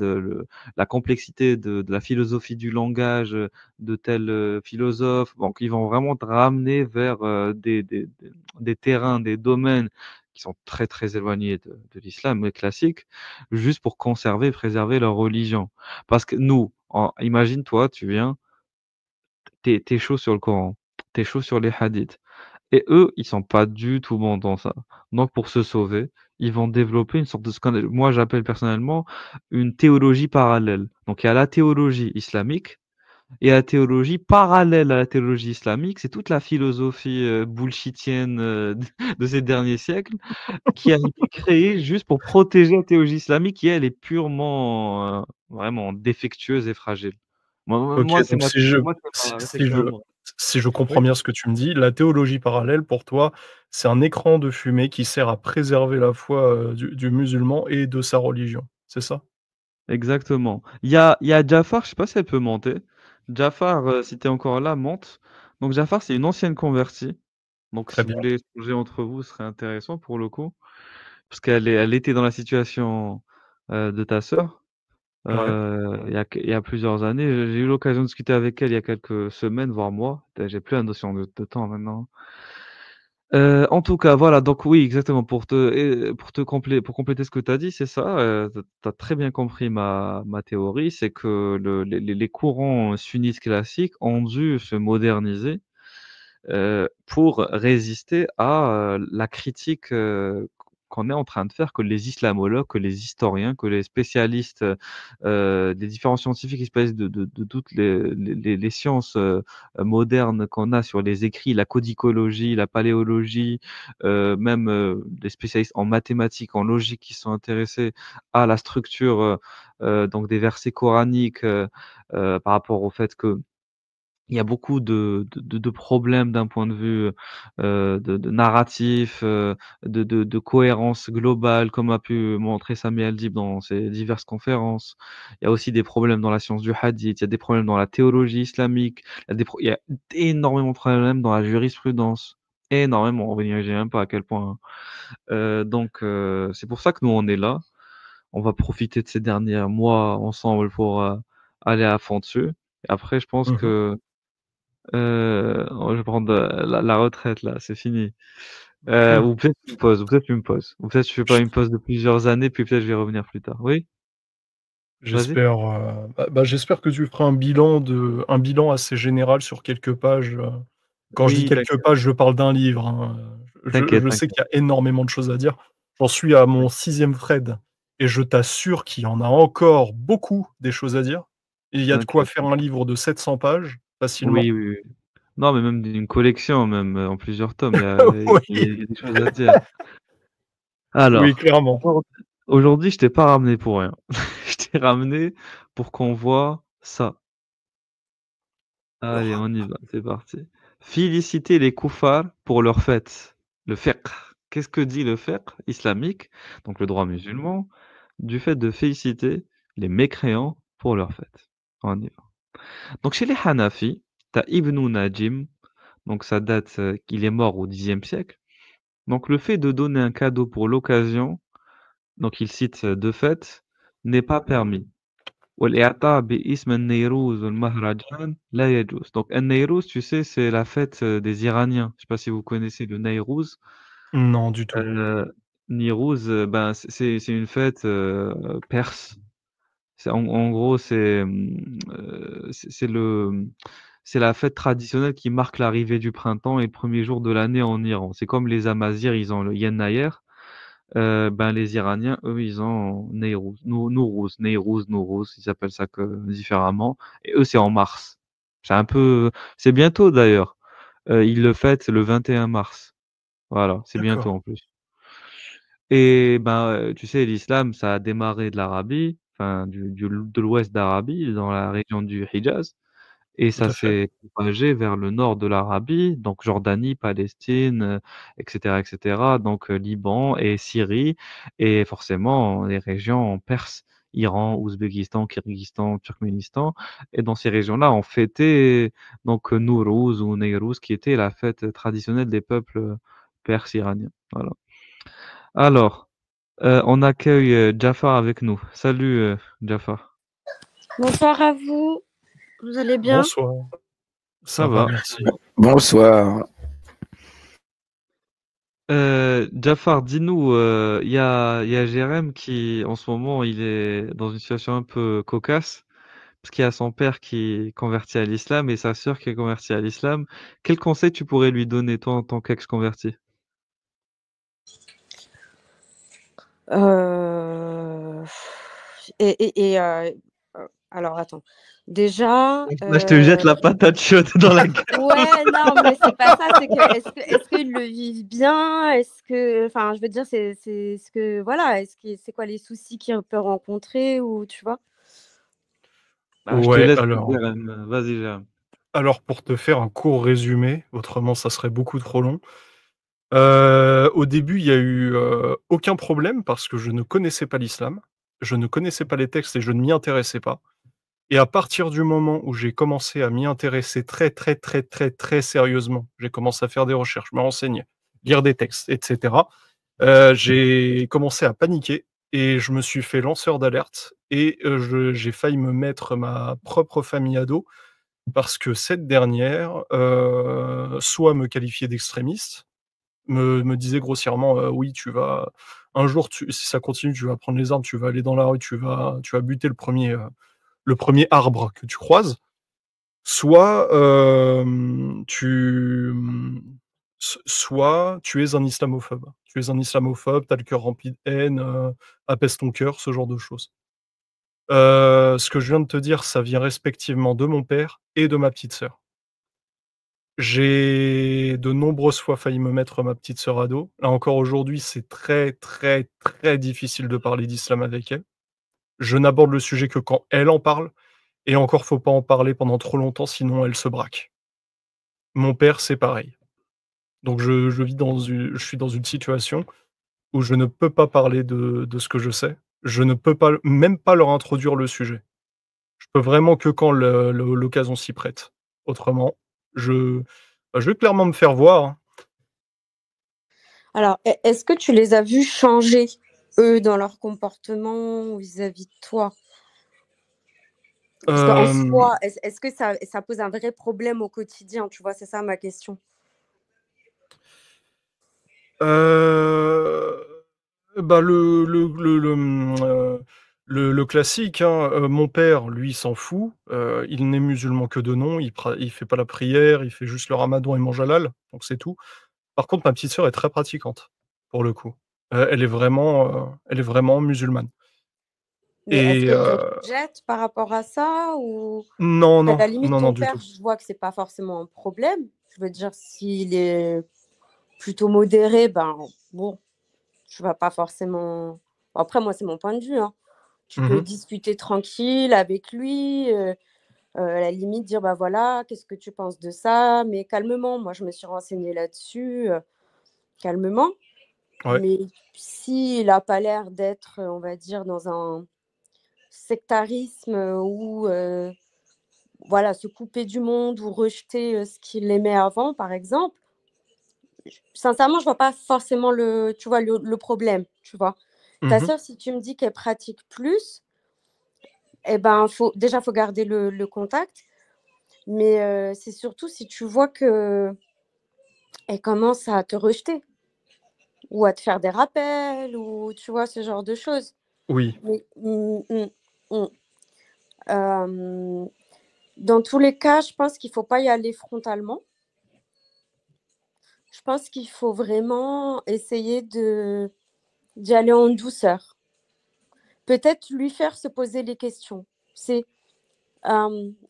la complexité de la philosophie du langage de tel philosophe. Donc ils vont vraiment te ramener vers des terrains, des domaines qui sont très, très éloignés de l'islam classique, juste pour conserver et préserver leur religion. Parce que nous, imagine-toi, tu viens, t'es chaud sur le Coran, t'es chaud sur les hadiths, et eux, ils sont pas du tout bons dans ça. Donc, pour se sauver, ils vont développer une sorte de moi j'appelle personnellement une théologie parallèle. Donc, il y a la théologie islamique et la théologie parallèle à la théologie islamique, c'est toute la philosophie bullshitienne de ces derniers siècles qui a été créée juste pour protéger la théologie islamique qui, elle, est purement, vraiment défectueuse et fragile. OK, donc Moi, c'est ma réflexion à moi. si je comprends Oui, bien ce que tu me dis, la théologie parallèle pour toi, c'est un écran de fumée qui sert à préserver la foi, du musulman et de sa religion, c'est ça? exactement. Il y a Jafar, je sais pas si elle peut monter. Jafar, si tu es encore là, monte. Donc Jafar, c'est une ancienne convertie. Donc Très si vous bien, voulez échanger entre vous, ce serait intéressant pour le coup. Parce elle était dans la situation, de ta sœur. ouais. Il y a plusieurs années, j'ai eu l'occasion de discuter avec elle il y a quelques semaines, voire mois. J'ai plus la notion de temps maintenant. En tout cas, voilà, donc oui, exactement, pour compléter ce que tu as dit, c'est ça, tu as très bien compris ma théorie, c'est que les courants sunnites classiques ont dû se moderniser pour résister à la critique qu'on est en train de faire, que les islamologues, que les historiens, que les spécialistes des différents scientifiques qui spécialisent de toutes les sciences modernes qu'on a sur les écrits, la codicologie, la paléologie, même des spécialistes en mathématiques, en logique qui sont intéressés à la structure donc des versets coraniques par rapport au fait que il y a beaucoup de problèmes d'un point de vue, de narratif, de cohérence globale, comme a pu montrer Sami El-Dib dans ses diverses conférences. Il y a aussi des problèmes dans la science du hadith, il y a des problèmes dans la théologie islamique, il y a énormément de problèmes dans la jurisprudence. Énormément, vous n'imaginez même pas à quel point, hein. Donc c'est pour ça que nous, on est là. On va profiter de ces derniers mois ensemble pour, aller à fond dessus. Et après, je pense Mmh. que je vais prendre, la retraite là, c'est fini. Ou peut-être une pause, ou peut-être une pause. Ou peut-être je fais pas une pause de plusieurs années, puis peut-être je vais revenir plus tard. Oui? Vas-y? J'espère, j'espère que tu feras un bilan assez général sur quelques pages, quand je dis Oui, quelques pages, je parle d'un livre, hein, t'inquiète, je sais t'inquiète, qu'il y a énormément de choses à dire. J'en suis à mon t'inquiète, 6e thread et je t'assure qu'il y en a encore beaucoup des choses à dire. Il y a de quoi t'inquiète. faire un livre de 700 pages facilement. Oui, oui, oui. Non, mais même d'une collection, même, en plusieurs tomes, il y a des choses à dire. Oui, Alors, clairement. aujourd'hui, je t'ai pas ramené pour rien. Je t'ai ramené pour qu'on voit ça. Allez, Alors, on y va, c'est parti. Féliciter les koufars pour leur fête. Le fiqh. Qu'est-ce que dit le fiqh islamique, donc le droit musulman, du fait de féliciter les mécréants pour leur fête? On y va. Donc chez les Hanafis, tu as Ibn Najim, donc ça date, qu'il est mort au Xe siècle. Donc le fait de donner un cadeau pour l'occasion, donc il cite deux fêtes, n'est pas permis. والإعطاء باسم النيروز والمهرجان لا يجوز. Donc النيروز, tu sais, c'est la fête des Iraniens. Je sais pas si vous connaissez le Neyrouz. Non, du tout. Heu, Niruz, ben, c'est une fête, perse. En gros, c'est la fête traditionnelle qui marque l'arrivée du printemps et le premier jour de l'année en Iran. C'est comme les Amazirs, ils ont le Yennayer, ben, les Iraniens, eux, ils ont Nowruz, ils appellent ça différemment et eux, c'est en mars. C'est bientôt d'ailleurs. Ils le fêtent le 21 mars. Voilà, c'est bientôt D'accord, en plus. Et ben, tu sais, l'islam, ça a démarré de l'Arabie, enfin de l'ouest d'Arabie, dans la région du Hijaz et tout ça à fait. s'est propagé vers le nord de l'Arabie, donc Jordanie, Palestine, et cetera, donc Liban et Syrie et forcément les régions perses, Iran, Ouzbékistan, Kirghizistan, Turkménistan et dans ces régions-là, on fêtait donc Nowrouz ou Neyrouz qui était la fête traditionnelle des peuples perses iraniens. Voilà. Alors, on accueille, Jafar avec nous. Salut, Jafar. Bonsoir à vous. Vous allez bien? Bonsoir. Ça Ça va, va. merci. Bonsoir. Jafar, dis-nous, il y a Jérém qui, en ce moment, il est dans une situation un peu cocasse, parce qu'il y a son père qui est converti à l'islam et sa sœur qui est convertie à l'islam. Quel conseil tu pourrais lui donner, toi, en tant qu'ex-converti? Euh, alors, attends. Déjà, Là, je te jette la patate chaude dans la gueule. ouais, non, mais c'est pas ça. C'est que est-ce qu'ils le vivent bien? Est-ce que, enfin, je veux dire, c'est ce que, voilà, c'est quoi les soucis qu'il peut rencontrer ou tu vois? Bah, je te Ouais, laisse, alors Jérém. Vas-y, Jérém. alors pour te faire un court résumé, autrement ça serait beaucoup trop long. Au début, il y a eu, aucun problème parce que je ne connaissais pas l'islam, je ne connaissais pas les textes et je ne m'y intéressais pas et à partir du moment où j'ai commencé à m'y intéresser très, très, très, très, très sérieusement, j'ai commencé à faire des recherches, me renseigner, lire des textes et cetera, j'ai commencé à paniquer et je me suis fait lanceur d'alerte et j'ai failli me mettre ma propre famille à dos parce que cette dernière, soit me qualifiait d'extrémiste, me disait grossièrement, «Oui, tu vas un jour, si ça continue, tu vas prendre les armes, tu vas aller dans la rue, tu vas buter le premier arbre que tu croises», soit, soit tu es un islamophobe. Tu es un islamophobe, tu as le cœur rempli de haine, apaise ton cœur, ce genre de choses. Ce que je viens de te dire, ça vient respectivement de mon père et de ma petite sœur. J'ai de nombreuses fois failli me mettre ma petite sœur à dos. Là encore aujourd'hui, c'est très, très, très difficile de parler d'islam avec elle. Je n'aborde le sujet que quand elle en parle et encore faut pas en parler pendant trop longtemps sinon elle se braque. Mon père, c'est pareil. Donc je suis dans une situation où je ne peux pas parler de ce que je sais. Je ne peux pas même pas leur introduire le sujet. Je peux vraiment que quand l'occasion s'y prête. Autrement, je je vais clairement me faire voir, hein. Alors, est-ce que tu les as vus changer, eux, dans leur comportement vis-à-vis de toi? Parce qu'en Hem, soi, est-ce que ça pose un vrai problème au quotidien, tu vois? C'est ça ma question. heu, bah, le classique, hein, mon père, lui, s'en fout, il n'est musulman que de nom, il fait pas la prière, il fait juste le ramadan et mange halal, donc c'est tout. Par contre, ma petite sœur est très pratiquante, pour le coup. Elle est vraiment musulmane Mais est-ce et qu'elle te rejette par rapport à ça ou non, à non, la limite non, non, ton du père, tout. je vois que c'est pas forcément un problème. Je veux dire s'il est plutôt modéré, ben, bon, tu vas pas forcément après moi, c'est mon point de vue, hein. Tu Mmh peux mh. discuter tranquille avec lui, à la limite dire: «Bah, voilà, qu'est-ce que tu penses de ça?» mais calmement. Moi, je me suis renseignée là-dessus, calmement. Ouais. Mais s'il a pas l'air d'être, on va dire dans un sectarisme, ou voilà, se couper du monde ou rejeter, ce qu'il aimait avant, par exemple, sincèrement, je vois pas forcément tu vois, le problème, tu vois? Ta Mmh mh. sœur, si tu me dis qu'elle pratique plus, eh ben, faut garder le contact, mais c'est surtout si tu vois qu'elle commence à te rejeter. ou à te faire des rappels, ou tu vois, ce genre de choses. Oui, Mais, dans tous les cas, je pense qu'il ne faut pas y aller frontalement. Je pense qu'il faut vraiment essayer d'y aller en douceur. Peut-être lui faire se poser les questions. C'est,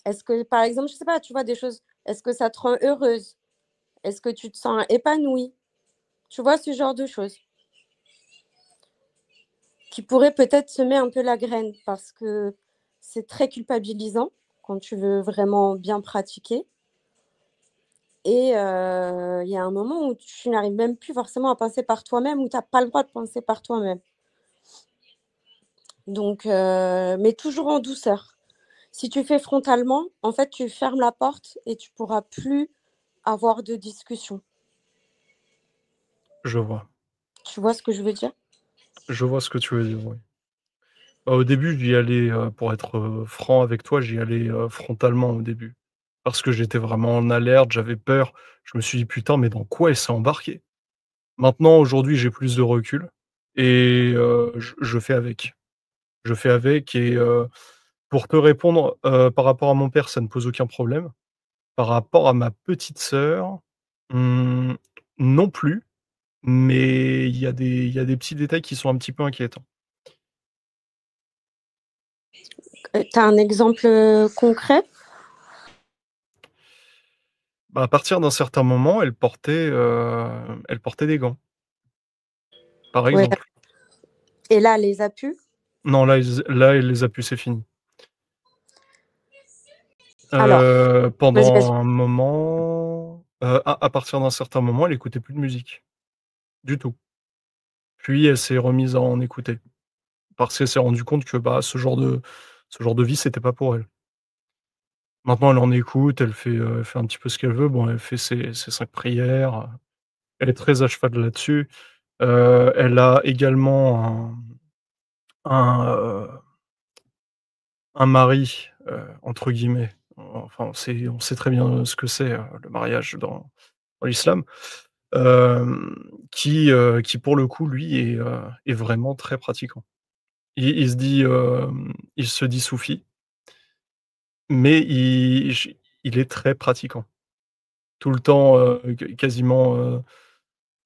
est-ce que, par exemple, je sais pas, tu vois, des choses, est-ce que ça te rend heureuse? Est-ce que tu te sens épanouie? Tu vois, ce genre de choses qui pourraient peut-être semer un peu la graine parce que c'est très culpabilisant quand tu veux vraiment bien pratiquer. Et il y a un moment où tu n'arrives même plus forcément à penser par toi-même, où tu n'as pas le droit de penser par toi-même. Donc, mais toujours en douceur. Si tu fais frontalement, en fait, tu fermes la porte et tu pourras plus avoir de discussion. je vois. Tu vois ce que je veux dire? Je vois ce que tu veux dire, oui. Bah, au début, j'y allais, pour être, franc avec toi, j'y allais, frontalement au début. Parce que j'étais vraiment en alerte, j'avais peur. Je me suis dit: «Putain, mais dans quoi elle s'est embarquée?» Maintenant, aujourd'hui, j'ai plus de recul et je fais avec. Je fais avec et pour te répondre, par rapport à mon père, ça ne pose aucun problème. Par rapport à ma petite sœur, mmh, non plus, mais il y a des petits détails qui sont un petit peu inquiétants. Tu as un exemple concret? Bah, à partir d'un certain moment, elle portait des gants, par Ouais. exemple. Et là, elle les a pu? Non, là, elle les a plus, c'est fini. Alors, vas-y, vas-y. Pendant un moment, à partir d'un certain moment, elle écoutait plus de musique, du tout. Puis elle s'est remise à en écouter, parce qu'elle s'est rendue compte que, bah, ce genre de vie, c'était pas pour elle. Maintenant, elle en écoute, elle fait un petit peu ce qu'elle veut. Bon, elle fait ses 5 prières, elle est très à cheval là-dessus. Elle a également un, un «mari», entre guillemets, enfin, on sait très bien ce que c'est, le mariage dans l'islam, qui pour le coup, lui, est vraiment très pratiquant. Il se dit soufi, mais il est très pratiquant. Tout le temps, quasiment,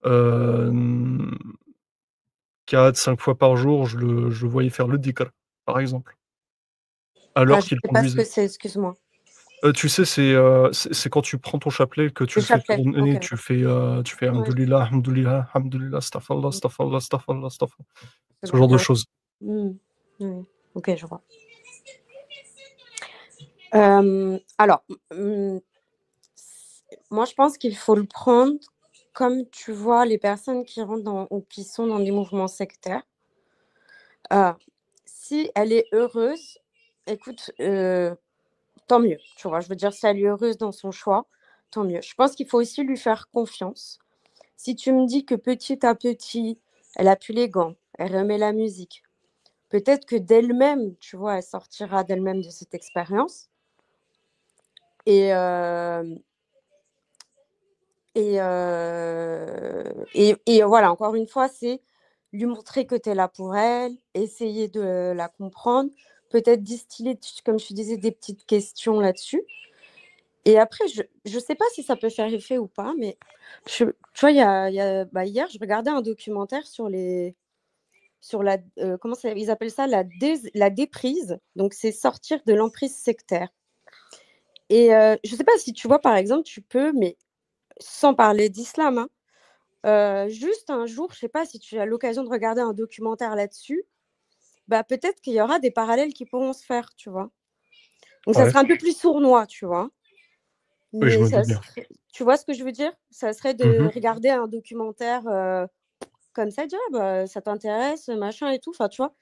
hem, 4-5 fois par jour, je le voyais faire le dhikr, par exemple, Ah, alors je qu'il sais pas ce que conduisait. c'est, excuse-moi. Tu sais, c'est quand tu prends ton chapelet, que tu Le le fais chapelet, OK, tourner, ouais. tu fais Ouais, hamdoulillah, hamdoulillah, hamdoulillah, astaghfirullah, mmh, astaghfirullah, astaghfirullah, astaghfirullah, c'est ce bon, genre de ouais. choses. Mmh. Oui, OK, je vois. Alors, moi, je pense qu'il faut le prendre comme tu vois les personnes qui rentrent dans ou qui sont dans des mouvements sectaires. Heu, Si elle est heureuse, écoute, tant mieux, tu vois? Je veux dire, si elle est heureuse dans son choix, tant mieux. Je pense qu'il faut aussi lui faire confiance. Si tu me dis que petit à petit, elle a plus les gants, elle remet la musique, peut-être que d'elle-même, tu vois, elle sortira d'elle-même de cette expérience et hem et voilà, encore une fois, c'est lui montrer que tu es là pour elle, essayer de la comprendre, peut-être distiller, comme je te disais, des petites questions là-dessus. Et après, je sais pas si ça peut faire effet ou pas, mais tu vois, bah, hier, je regardais un documentaire sur la, comment ça, ils appellent ça la déprise. Donc, c'est sortir de l'emprise sectaire. Et je sais pas si tu vois, par exemple, tu peux, mais sans parler d'islam, hein, juste un jour, je sais pas si tu as l'occasion de regarder un documentaire là-dessus, bah, peut-être qu'il y aura des parallèles qui pourront se faire, tu vois? Donc ça Ouais, sera un peu plus sournois, tu vois? oui, je Mais me ça doute bien. serait tu vois ce que je veux dire? Ça serait de Mmh. regarder un documentaire, comme ça, et dire: «Ah bah, ça t'intéresse, machin et tout», enfin, tu vois?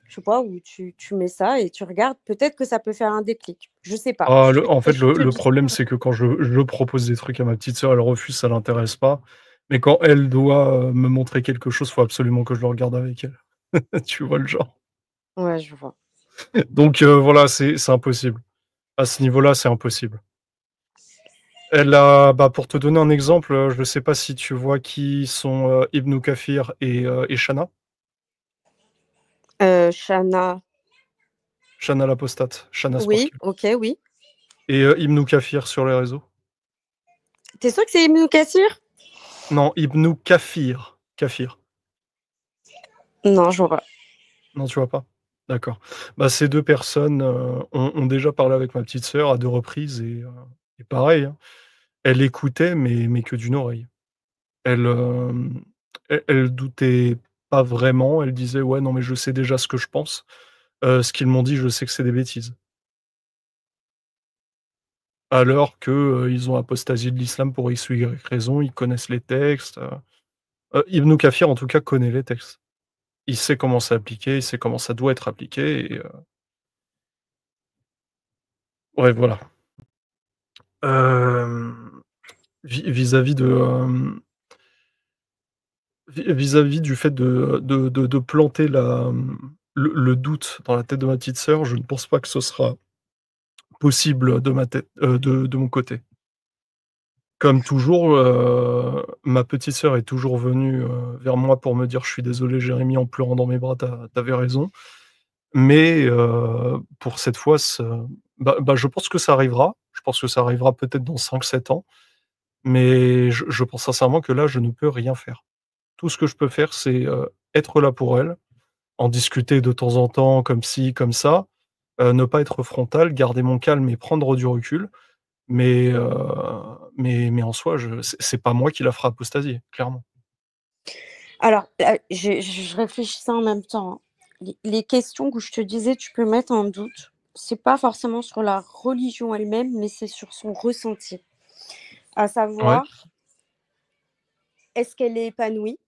Je sais pas, où tu mets ça et tu regardes, peut-être que ça peut faire un déclic. Je sais pas. Ah, Je en fait, je le te le dis problème, c'est que quand je propose des trucs à ma petite sœur, elle refuse, ça l'intéresse pas. Mais quand elle doit, me montrer quelque chose, faut absolument que je le regarde avec elle. Tu vois le genre? ouais, je vois. Donc voilà, c'est impossible. À ce niveau-là, c'est impossible. Pour te donner un exemple, je ne sais pas si tu vois qui sont Ibn Kathir et Shana. Shana, Shana l'apostate, Shana oui, Sportive. ok, oui. Et Ibn Kathir sur les réseaux. T'es sûr que c'est Ibn Kathir? Non, Ibn Kathir. Kathir. Non, je vois pas. Non, tu vois pas? D'accord. Ces 2 personnes, ont déjà parlé avec ma petite sœur à 2 reprises et pareil, hein, elle écoutait mais que d'une oreille. Elle, elle doutait pas vraiment, elle disait: «Ouais, non, mais je sais déjà ce que je pense. Ce qu'ils m'ont dit, je sais que c'est des bêtises». Alors que, ils ont apostasié de l'islam pour X ou Y raison, ils connaissent les textes, Ibn Kathir en tout cas connaît les textes. Il sait comment c'est appliqué, il sait comment ça doit être appliqué ouais, voilà. Hem, vis-à-vis de, vis-à-vis du fait de planter le doute dans la tête de ma petite sœur, je ne pense pas que ce sera possible de ma tête, de mon côté. Comme toujours, ma petite sœur est toujours venue, vers moi pour me dire: «Je suis désolé Jérémy», en pleurant dans mes bras: «Tu avais raison». Mais, pour cette fois, je pense que ça arrivera. Je pense que ça arrivera peut-être dans 5, 7 ans, mais je pense sincèrement que là, je ne peux rien faire. Tout ce que je peux faire, c'est, être là pour elle, en discuter de temps en temps comme ci, comme ça, ne pas être frontal, garder mon calme et prendre du recul. Mais, mais en soi, c'est pas moi qui la fera apostasier, clairement. Alors, je réfléchissais en même temps, hein. Les questions que je te disais, tu peux mettre en doute. C'est pas forcément sur la religion elle-même, mais c'est sur son ressenti. À Ouais, savoir, est-ce qu'elle est épanouie?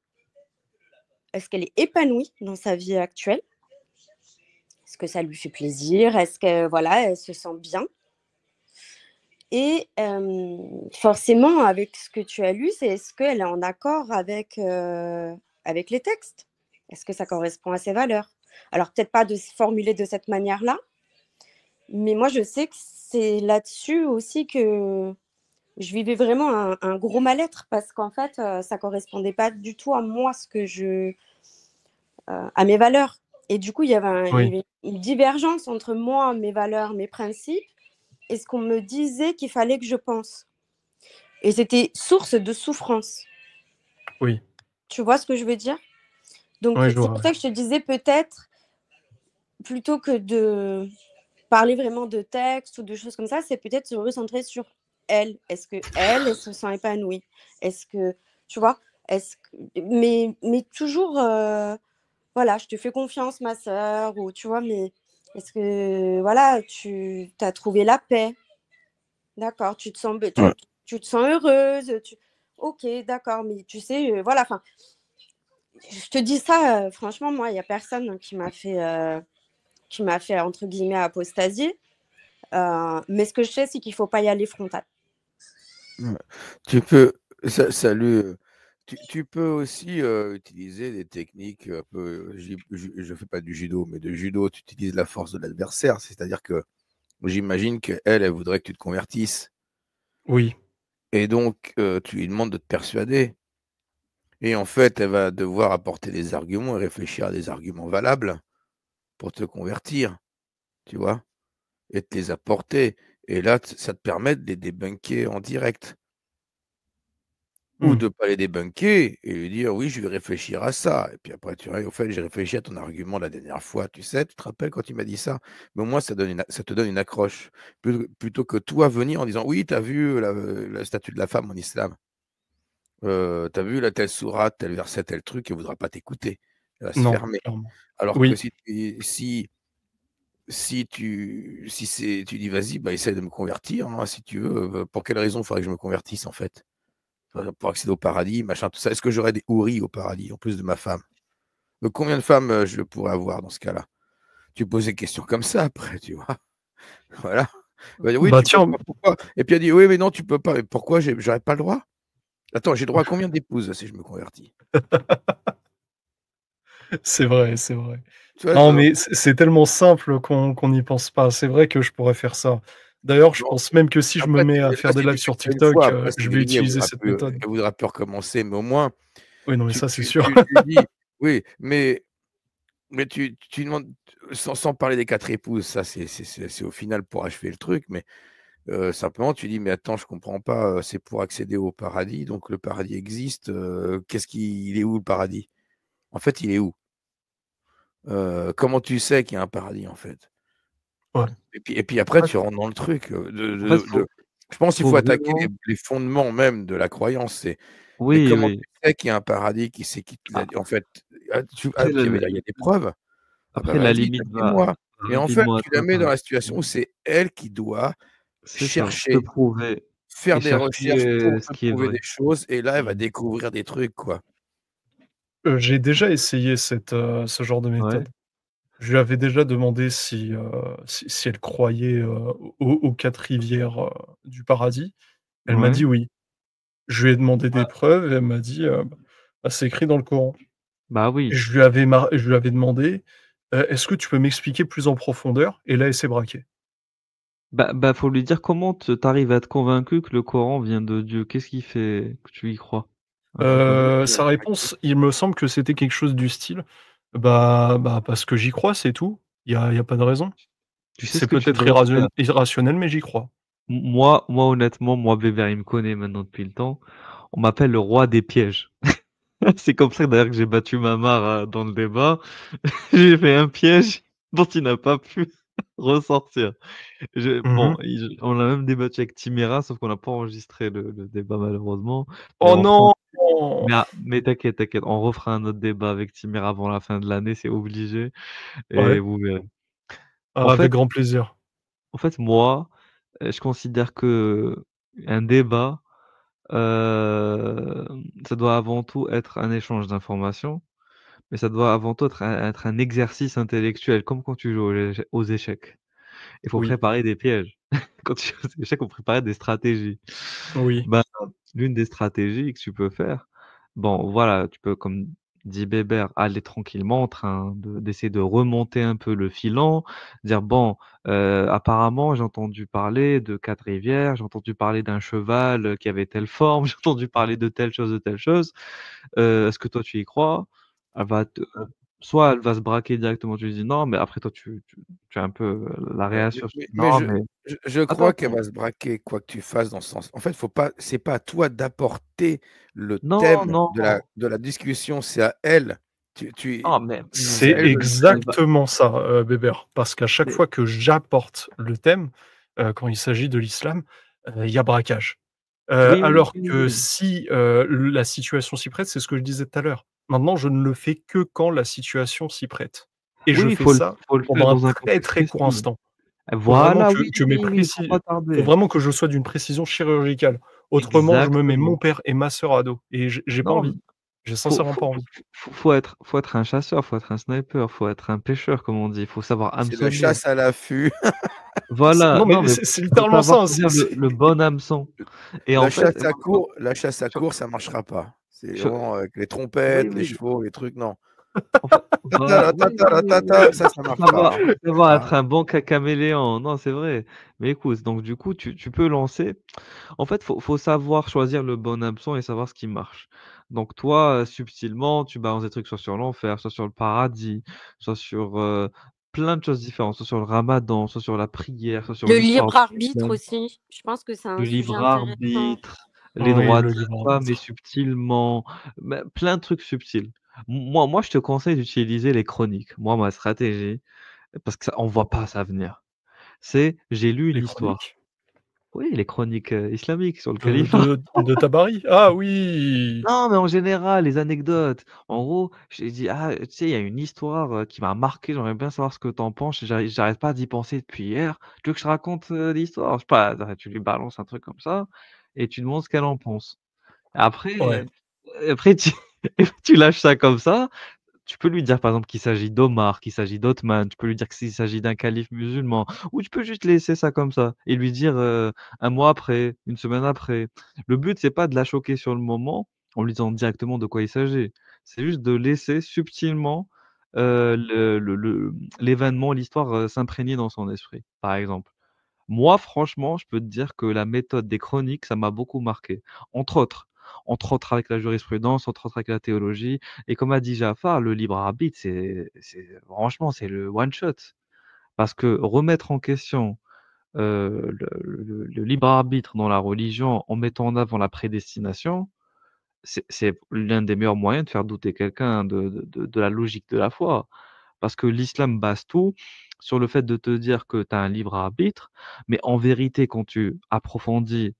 Est-ce qu'elle est épanouie dans sa vie actuelle? Est-ce que ça lui fait plaisir? Est-ce que voilà, elle se sent bien? Et forcément, avec ce que tu as lu, c'est est-ce qu'elle est en accord avec les textes? Est-ce que ça correspond à ses valeurs? Alors peut-être pas de se formuler de cette manière-là, mais moi je sais que c'est là-dessus aussi que je vivais vraiment un gros mal-être parce qu'en fait, ça correspondait pas du tout à moi, à mes valeurs. Et du coup, il y oui, avait une divergence entre moi, mes valeurs, mes principes et ce qu'on me disait qu'il fallait que je pense. Et c'était source de souffrance. oui, Tu vois ce que je veux dire? Donc ouais, je c'est vois, pour ouais. ça que je te disais peut-être, plutôt que de parler vraiment de texte ou de choses comme ça, c'est peut-être se recentrer sur elle. Est-ce qu'elle, elle se sent épanouie? Est-ce que tu vois? Est-ce que mais toujours, voilà: «Je te fais confiance ma sœur» ou tu vois? Mais est-ce que voilà, tu as trouvé la paix? D'accord, tu te sens be Ouais. tu te sens heureuse, OK, d'accord, mais tu sais, voilà, enfin, je te dis ça, franchement, moi, il y a personne qui m'a fait entre guillemets «apostasier», mais ce que je sais, c'est qu'il faut pas y aller frontal. Ouais. Tu peux salut, tu peux aussi, utiliser des techniques un peu, je fais pas du judo, mais de judo, tu utilises la force de l'adversaire. C'est-à-dire que j'imagine qu'elle, elle voudrait que tu te convertisses Oui, et donc tu lui demandes de te persuader et en fait, elle va devoir apporter des arguments et réfléchir à des arguments valables pour te convertir, tu vois? Et te les apporter et là, ça te permet de les débunker en direct. Ou mmh, de pas les débunker et lui dire: «Oui, je vais réfléchir à ça» et puis après tu dis: «Au fait, j'ai réfléchi à ton argument la dernière fois, tu sais, tu te rappelles quand tu m'as dit ça?» Mais au moins ça te donne une accroche. Plutôt que toi venir en disant: «Oui, tu as vu la statue de la femme en islam, tu as vu la telle sourate, tel verset, tel truc», elle voudra pas t'écouter. Elle va se non, fermer. clairement. Alors que Oui, si tu dis: «Vas-y, bah, essaie de me convertir, hein, si tu veux, pour quelle raison il faudrait que je me convertisse en fait?» Pour accéder au paradis, machin, tout ça. Est-ce que j'aurais des houris au paradis, en plus de ma femme? Combien de femmes, je pourrais avoir dans ce cas-là? Tu poses des questions comme ça après, tu vois? Voilà. Elle va dire: «Oui, tu peux tiens, pas, pourquoi?» Et puis elle dit: «Oui, mais non, tu peux pas». Mais pourquoi j'aurais pas le droit? Attends, j'ai droit à combien d'épouses si je me convertis? c'est vrai, c'est vrai. Tu vois? Non, mais c'est tellement simple qu'on n'y pense pas. C'est vrai que je pourrais faire ça. D'ailleurs, je Bon, pense même que si je me après, mets tu à ça, faire des si tu lives fais sur ça une TikTok, fois, après, c'est je vais fini, utiliser cette méthode. elle voudra plus recommencer, mais au moins, Oui, non, mais tu ça, c'est tu sûr. tu lui dis oui, mais tu demandes sans parler des 4 épouses, ça, c'est au final pour achever le truc, mais simplement, tu dis: «Mais attends, je comprends pas, c'est pour accéder au paradis, donc le paradis existe, il est où le paradis? En fait, il est où? Comment tu sais qu'il y a un paradis, en fait?» Ouais. Et puis après, En tu fait rentres dans le truc, en fait, je pense qu'il faut faut attaquer vraiment les fondements même de la croyance, mais oui, comment oui. tu sais qu'il y a un paradis? Qui c'est qui te l'a A dit? En fait, après tu vas dire: «Il y a des preuves». Ah bah, la vas-y, limite va dis-moi. Mais en fait, rapidement tu être la mets dans atteinte. la situation où c'est elle qui doit C'est ça, te chercher, prouver et faire des chercher, recherches pour ce te qui est prouver des vrai. choses et là, elle va Mmh. découvrir des trucs, quoi. J'ai déjà essayé ce genre de Ouais, méthode. Je lui avais déjà demandé si elle croyait, aux 4 rivières, du paradis. Elle m'a ouais. dit: «Oui». Je lui ai demandé des preuves et elle m'a dit, «Bah, c'est écrit dans le Coran». Bah Et oui. je lui avais demandé, «Est-ce que tu peux m'expliquer plus en profondeur?» Et là, elle s'est braquée. Faut lui dire comment tu arrives à être convaincu que le Coran vient de Dieu? Qu'est-ce qui fait que tu y crois? Un truc comme ça? Elle a Sa craqué. réponse, il me semble que c'était quelque chose du style: parce que j'y crois, c'est tout. Il y a pas de raison. Tu sais ce C'est que tu peut-être devrais faire? irrationnel, mais j'y crois». Moi honnêtement, moi Bébert, il me connaît maintenant depuis le temps. On m'appelle le roi des pièges. C'est comme ça d'ailleurs que j'ai battu ma mare, dans le débat. J'ai fait un piège dont il n'a pas pu ressortir. Mmh. On a même débattu avec Timéra, sauf qu'on n'a pas enregistré le débat malheureusement, mais Oh non! t'inquiète, t'inquiète, on refera un autre débat avec Timéra avant la fin de l'année, c'est obligé et Ouais, vous verrez. En avec fait grand plaisir. moi, je considère qu'un débat, ça doit avant tout être un échange d'informations, mais ça doit avant tout être un exercice intellectuel, comme quand tu joues aux échecs. Il faut Oui, préparer des pièges. Quand tu joues aux échecs, il faut préparer des stratégies. oui, Ben, l'une des stratégies que tu peux faire, bon voilà, tu peux comme dit Bébert, aller tranquillement en train d'essayer de remonter un peu le filon, dire: «Bon, apparemment j'ai entendu parler de 4 rivières, j'ai entendu parler d'un cheval, qui avait telle forme, j'ai entendu parler de telle chose, de telle chose. Est-ce que toi tu y crois?» Elle va te soit elle va se braquer directement, tu lui dis: «Non», mais après toi tu es un peu, la Mais réassures, tu mais dis: mais «Non mais je crois attends, qu'elle va se braquer quoi que tu fasses dans ce sens. En fait, faut pas c'est pas à toi d'apporter le non, thème non, de la discussion, c'est à elle. Tu non mais c'est c'est à elle de le elle va exactement ça, Bébert. Parce qu'à chaque mais fois que j'apporte le thème, quand il s'agit de l'islam, il y a braquage. oui, oui, Alors oui, que oui. si, la situation s'y prête, c'est ce que je disais tout à l'heure. Maintenant, je ne le fais que quand la situation s'y prête et je Oui, fais ça faut le faire pendant un dans un très, contexte très court précis. instant. Faut vraiment Voilà, oui, que mes oui, faut précis pas faut tarder. vraiment que je sois d'une précision chirurgicale. Autrement, je me mets mon Exactement. père et ma sœur à dos et j'ai pas Non, envie. J'ai faut sincèrement faut pas envie. faut être un chasseur, faut être un sniper, faut être un pêcheur comme on dit, faut savoir c'est la hameçonner. chasse à l'affût. Voilà, Non, mais non mais c'est faut littéralement ça, savoir hein, choisir le bon hameçon et en fait, La chasse à courre, ça marchera pas. C'est faut vraiment avec les oui, trompettes, les oui. chevaux, les trucs, non. Voilà, oui, oui, oui, oui. Ça marche pas, hein. Faut savoir Ah, être un bon caméléon. Non, c'est vrai. Mais écoute, donc du coup, tu peux lancer. En fait, faut savoir choisir le bon hameçon et savoir ce qui marche. Donc toi, subtilement, tu balances des trucs soit sur l'enfer, soit sur le paradis, soit sur, plein de choses différentes, soit sur le ramadan, soit sur la prière, soit sur Le l'histoire libre de arbitre l'islam, aussi, je pense que c'est un le sujet libre intéressant. arbitre, les Oui, droits de le la libre femme, mais arbitre. subtilement, plein de trucs subtils. Moi, je te conseille d'utiliser les chroniques. Moi, ma stratégie, parce que ça on voit pas ça venir, c'est j'ai lu une Les histoire. chroniques Oui, les chroniques, islamiques sur le de califat. Tabari? Ah oui! Non, mais en général, les anecdotes. En gros, j'ai dit: «Ah, tu sais, il y a une histoire, qui m'a marqué, j'aimerais bien savoir ce que tu en penses, j'arrête pas d'y penser depuis hier. Tu veux que je te raconte, l'histoire?» Je sais pas, tu lui balances un truc comme ça et tu demandes ce qu'elle en pense. Ouais, Après tu lâches ça comme ça. Tu peux lui dire, par exemple, qu'il s'agit d'Omar, qu'il s'agit d'Othman, tu peux lui dire qu'il s'agit d'un calife musulman ou tu peux juste laisser ça comme ça et lui dire, 1 mois après, 1 semaine après. Le but, c'est pas de la choquer sur le moment, en lui disant directement de quoi il s'agit. C'est juste de laisser subtilement, l'événement, l'histoire, s'imprégner dans son esprit, par exemple. Moi, franchement, je peux te dire que la méthode des chroniques, ça m'a beaucoup marqué. Entre autres. Entre autres avec la jurisprudence, entre autres avec la théologie. Et comme a dit Jafar, le libre arbitre, franchement, c'est le one shot. Parce que remettre en question le libre arbitre dans la religion en mettant en avant la prédestination, c'est l'un des meilleurs moyens de faire douter quelqu'un de la logique de la foi. Parce que l'islam base tout sur le fait de te dire que tu as un libre arbitre, mais en vérité, quand tu approfondis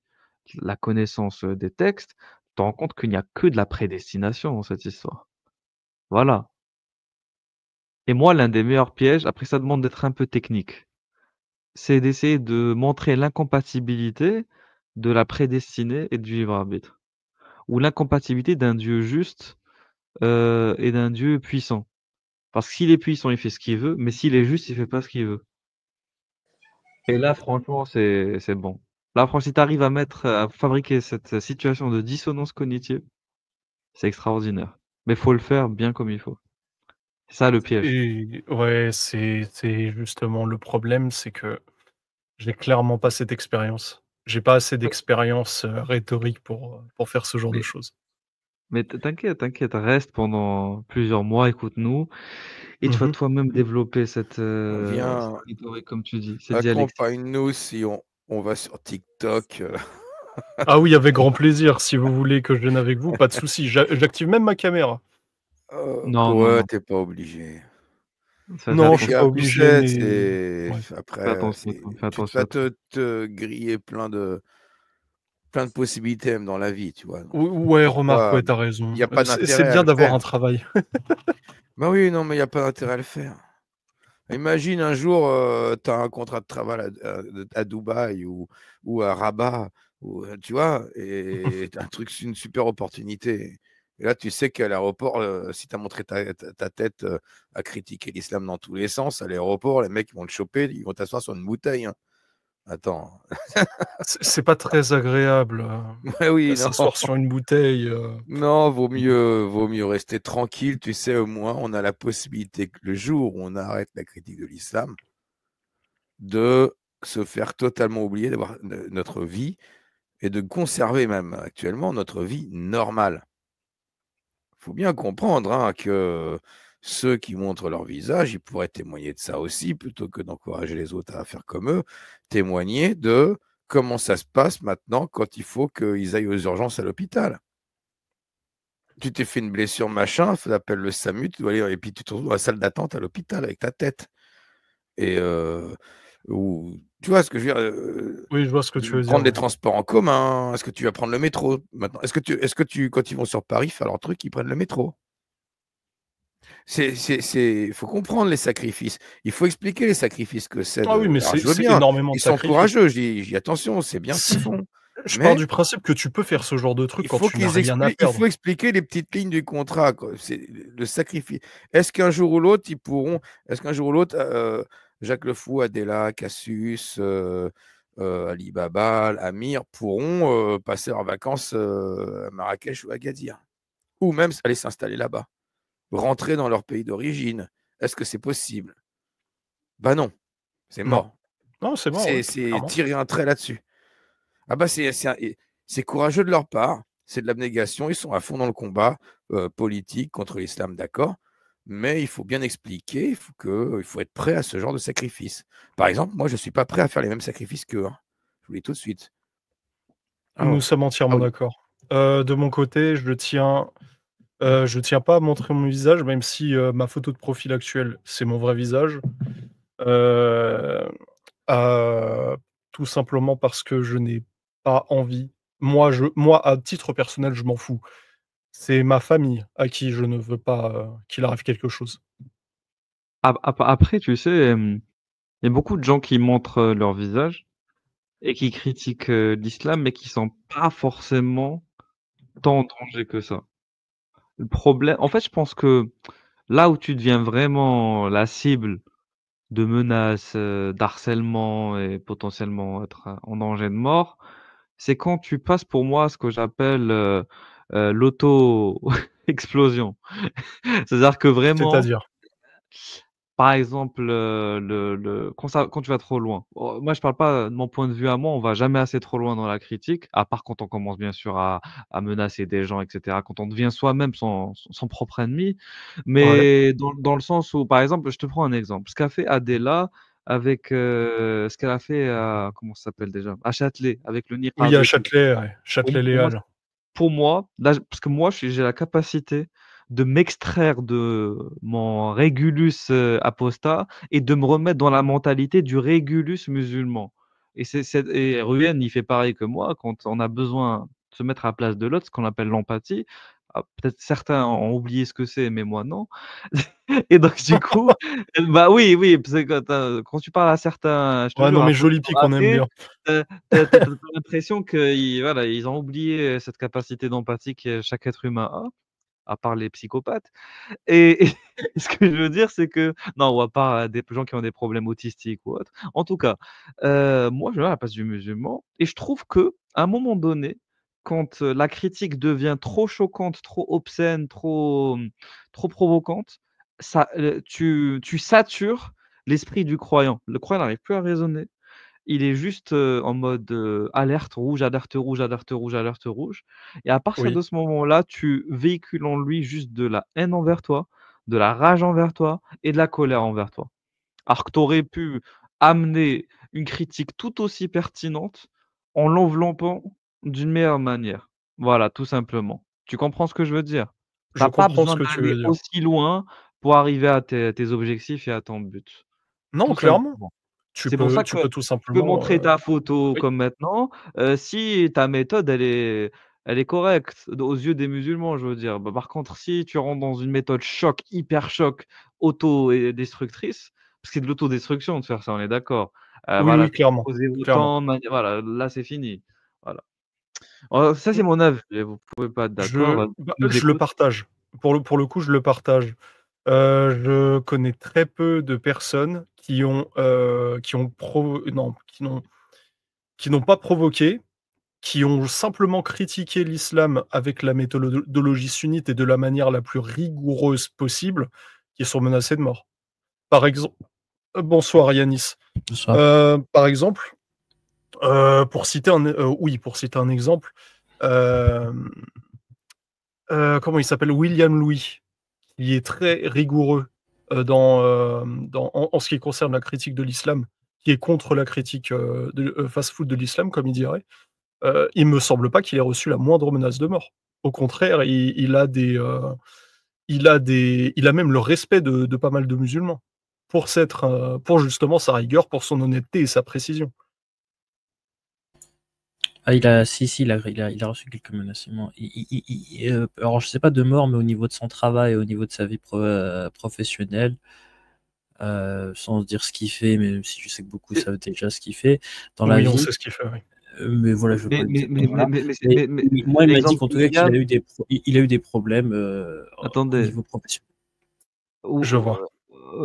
la connaissance des textes, tu te rends compte qu'il n'y a que de la prédestination dans cette histoire. Voilà. Et moi, l'un des meilleurs pièges, après ça demande d'être un peu technique, c'est d'essayer de montrer l'incompatibilité de la prédestinée et du libre arbitre. Ou l'incompatibilité d'un Dieu juste et d'un Dieu puissant. Parce que s'il est puissant, il fait ce qu'il veut, mais s'il est juste, il fait pas ce qu'il veut. Et là, franchement, c'est bon. Là, franchement, si tu arrives à fabriquer cette situation de dissonance cognitive, c'est extraordinaire. Mais faut le faire bien comme il faut. C'est ça le piège. Et ouais, c'est justement le problème, c'est que j'ai clairement pas cette expérience. J'ai pas assez d'expérience, rhétorique pour faire ce genre de Mais, choses. mais t'inquiète, reste pendant plusieurs mois, écoute-nous, et tu vas Mmh. toi-même développer cette Viens, rhétorique, comme tu dis, cette dialectique. accompagne-nous si on va sur TikTok. Ah oui, avec grand plaisir. Si vous voulez que je vienne avec vous, pas de souci. J'active même ma caméra. Non, non, Ouais, non. tu pas obligé. Fais Non, je suis pas Fais tu obligé, sais, mais ouais. fais après, attention à toi. Fais tu attention vas à toi. te griller plein de possibilités même dans la vie, tu vois. Donc, Ou ouais, remarque, pourquoi ouais, tu il raison. y a pas C'est d'intérêt à bien le d'avoir faire. un travail. Bah oui, non, mais il y a pas d'intérêt à le faire. Imagine un jour, tu as un contrat de travail à Dubaï ou à Rabat ou, tu vois? Et tu as une super opportunité. Et là, tu sais qu'à l'aéroport, si tu as montré ta tête, à critiquer l'islam dans tous les sens, à l'aéroport, les mecs ils vont te choper, ils vont t'asseoir sur une bouteille, hein. Attends. C'est pas très agréable, Ouais, oui, non. s'asseoir sur une bouteille, Non, vaut mieux rester tranquille, tu sais? Au moins, on a la possibilité que le jour où on arrête la critique de l'islam, de se faire totalement oublier d'avoir notre vie et de conserver même actuellement notre vie normale. Il faut bien comprendre, hein, que ceux qui montrent leur visage, ils pourraient témoigner de ça aussi, plutôt que d'encourager les autres à faire comme eux, témoigner de comment ça se passe maintenant quand il faut qu'ils aillent aux urgences à l'hôpital. Tu t'es fait une blessure, machin, tu appelles le SAMU, tu dois aller, et puis tu te retrouves dans la salle d'attente à l'hôpital avec ta tête. Et ou tu vois ce que je veux dire? oui, je vois ce que tu veux dire, Prendre les ouais. transports en commun, est-ce que tu vas prendre le métro maintenant? Est-ce que tu quand ils vont sur Paris faire leur truc, ils prennent le métro? Il faut comprendre les sacrifices. Il faut expliquer les sacrifices que c'est Ah oui, de mais alors je veux c'est bien, énormément ils de sont sacrifices. courageux, je dis: «Attention, c'est bien ce qu'ils Si font». je pars Mais du principe que tu peux faire ce genre de truc quand tu n'as rien à il perdre. faut expliquer les petites lignes du contrat, quoi. C'est le sacrifice. Est-ce qu'un jour ou l'autre, Jacques Le Fou, Adela, Cassius, Ali Baba, Amir pourront, passer leurs vacances, à Marrakech ou Agadir? Ou même aller s'installer là-bas, rentrer dans leur pays d'origine? Est-ce que c'est possible? Bah non, c'est Non. mort. Non, c'est mort, ouais, C'est clairement. tirer un trait là-dessus. Ah bah, c'est courageux de leur part, c'est de l'abnégation, ils sont à fond dans le combat, politique contre l'islam, d'accord, mais il faut bien expliquer, il faut être prêt à ce genre de sacrifice. Par exemple, moi, je ne suis pas prêt à faire les mêmes sacrifices qu'eux, hein. Je vous le dis tout de suite. Ah Nous ouais. sommes Ah entièrement oui. d'accord. De mon côté, je tiens pas à montrer mon visage, même si, ma photo de profil actuelle, c'est mon vrai visage. Heu, heu, Tout simplement parce que je n'ai pas envie. Moi, à titre personnel, je m'en fous. C'est ma famille à qui je ne veux pas, qu'il arrive quelque chose. Après, tu sais, il y a beaucoup de gens qui montrent, leur visage et qui critiquent, l'islam, mais qui sont pas forcément tant en danger que ça. Le problème en fait, je pense que là où tu deviens vraiment la cible de menaces, d'harcèlement et potentiellement être, en danger de mort, c'est quand tu passes pour moi ce que j'appelle, l'auto explosion. C'est-à-dire que vraiment C'est-à-dire? par exemple, quand tu vas trop loin. Moi, je parle pas de mon point de vue à moi, on va jamais assez trop loin dans la critique, à part quand on commence bien sûr à menacer des gens et cetera, quand on devient soi-même son propre ennemi. Ouais. Mais dans le sens où, par exemple, je te prends un exemple. Ce qu'a fait Adela avec, ce qu'elle a fait à comment ça s'appelle déjà? À Châtelet, avec le Oui, niqab à et tout. Châtelet, ouais, Pour moi Châtelet-Léal. pour moi, là, parce que moi, j'ai la capacité de m'extraire de mon Régulus, apostat et de me remettre dans la mentalité du Régulus musulman. Et Ruyen, il fait pareil que moi, quand on a besoin de se mettre à la place de l'autre, ce qu'on appelle l'empathie. Ah, peut-être certains ont oublié ce que c'est, mais moi non. Et donc du coup, bah oui, oui, parce que quand tu parles à certains, je te Ouais, jure, non, mais apôtres joli pic, on aime ratés, bien. tu l'impression qu'ils voilà, ils ont oublié cette capacité d'empathie que chaque être humain a, à part les psychopathes. Et ce que je veux dire, c'est que non, ou à part, des gens qui ont des problèmes autistiques ou autres. En tout cas, moi, je me mets à la place du musulman et je trouve qu'à un moment donné, quand, la critique devient trop choquante, trop obscène, trop provocante, ça, tu satures l'esprit du croyant. Le croyant n'arrive plus à raisonner. Il est juste, en mode, alerte rouge, alerte rouge, alerte rouge, alerte rouge et à partir Oui. de ce moment-là, tu véhicules en lui juste de la haine envers toi, de la rage envers toi et de la colère envers toi. Alors que tu aurais pu amener une critique tout aussi pertinente en l'enveloppant d'une meilleure manière. Voilà, tout simplement. Tu comprends ce que je veux dire? Tu Je as pas comprends ce besoin que tu d'aller veux dire. aussi loin pour arriver à tes objectifs et à ton but. Non, Tout clairement. simplement. Tu C'est pour peux ça tu que peux tout tu peux simplement, montrer ta photo oui. comme maintenant, si ta méthode elle est correcte aux yeux des musulmans, je veux dire. Bah, par contre, si tu rentres dans une méthode choc, hyper choc, auto et destructrice, parce que c'est de l'autodestruction de faire ça, on est d'accord. Oui, Voilà, oui, tu as clairement, exposé clairement. autant de voilà, là c'est fini. Voilà. Ça c'est Mmh, mon avis, vous pouvez pas être d'accord, nous je le écoute. partage. Pour le coup, je le partage. Je connais très peu de personnes qui ont provo non, qui n'ont pas provoqué, qui ont simplement critiqué l'islam avec la méthodologie sunnite et de la manière la plus rigoureuse possible, qui sont menacés de mort. Par exemple, bonsoir Yanis. Bonsoir. Par exemple, pour citer un exemple, hem, comment il s'appelle? William Louis, qui est très rigoureux, en ce qui concerne la critique de l'islam, qui est contre la critique, fast-food de l'islam, comme il dirait. Il me semble pas qu'il ait reçu la moindre menace de mort. Au contraire, il a même le respect de pas mal de musulmans pour justement sa rigueur, pour son honnêteté et sa précision. Ah, si, il a reçu quelques menacements. Alors, je sais pas de mort, mais au niveau de son travail, au niveau de sa vie professionnelle, sans dire ce qu'il fait, même si je sais que beaucoup Mais savent déjà ce qu'il fait dans la Oui, on vie. sait ce qu'il fait, oui. Mais voilà, je veux pas mais le mais dire. mais mais Voilà. mais mais c'est Mais moi, il m'a dit l'exemple qu'en de tout cas qu'il a William, eu il a eu des problèmes au attendez. niveau professionnel. Je Ou vois.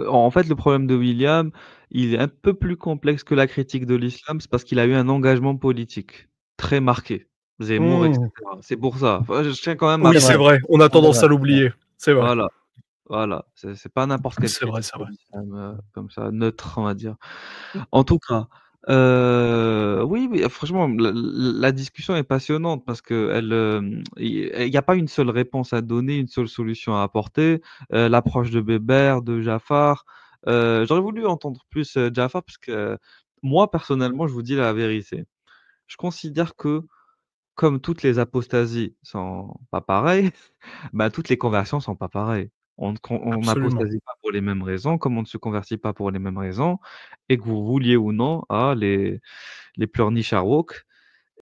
en fait, le problème de William, il est un peu plus complexe que la critique de l'islam, c'est parce qu'il a eu un engagement politique très marqué. Zemmour et Mmh. cetera. C'est pour ça. Enfin, je tiens quand même à Oui, C'est c'est vrai, vrai, on a c'est tendance vrai, à c'est vrai. l'oublier. C'est vrai. voilà, voilà. C'est pas n'importe quelle C'est vrai, critique c'est de vrai. l'islam, comme ça, neutre, on va dire. En tout cas, oui, oui, franchement, la discussion est passionnante parce qu'elle, il y a pas une seule réponse à donner, une seule solution à apporter. L'approche de Bébert, de Jafar, j'aurais voulu entendre plus, Jafar parce que moi, personnellement, je vous dis la vérité. Je considère que, comme toutes les apostasies sont pas pareilles, bah, toutes les conversions sont pas pareilles. On Absolument. n'apostasie pas pour les mêmes raisons, comme on ne se convertit pas pour les mêmes raisons et que vous vouliez ou non à les pleurniches à wok.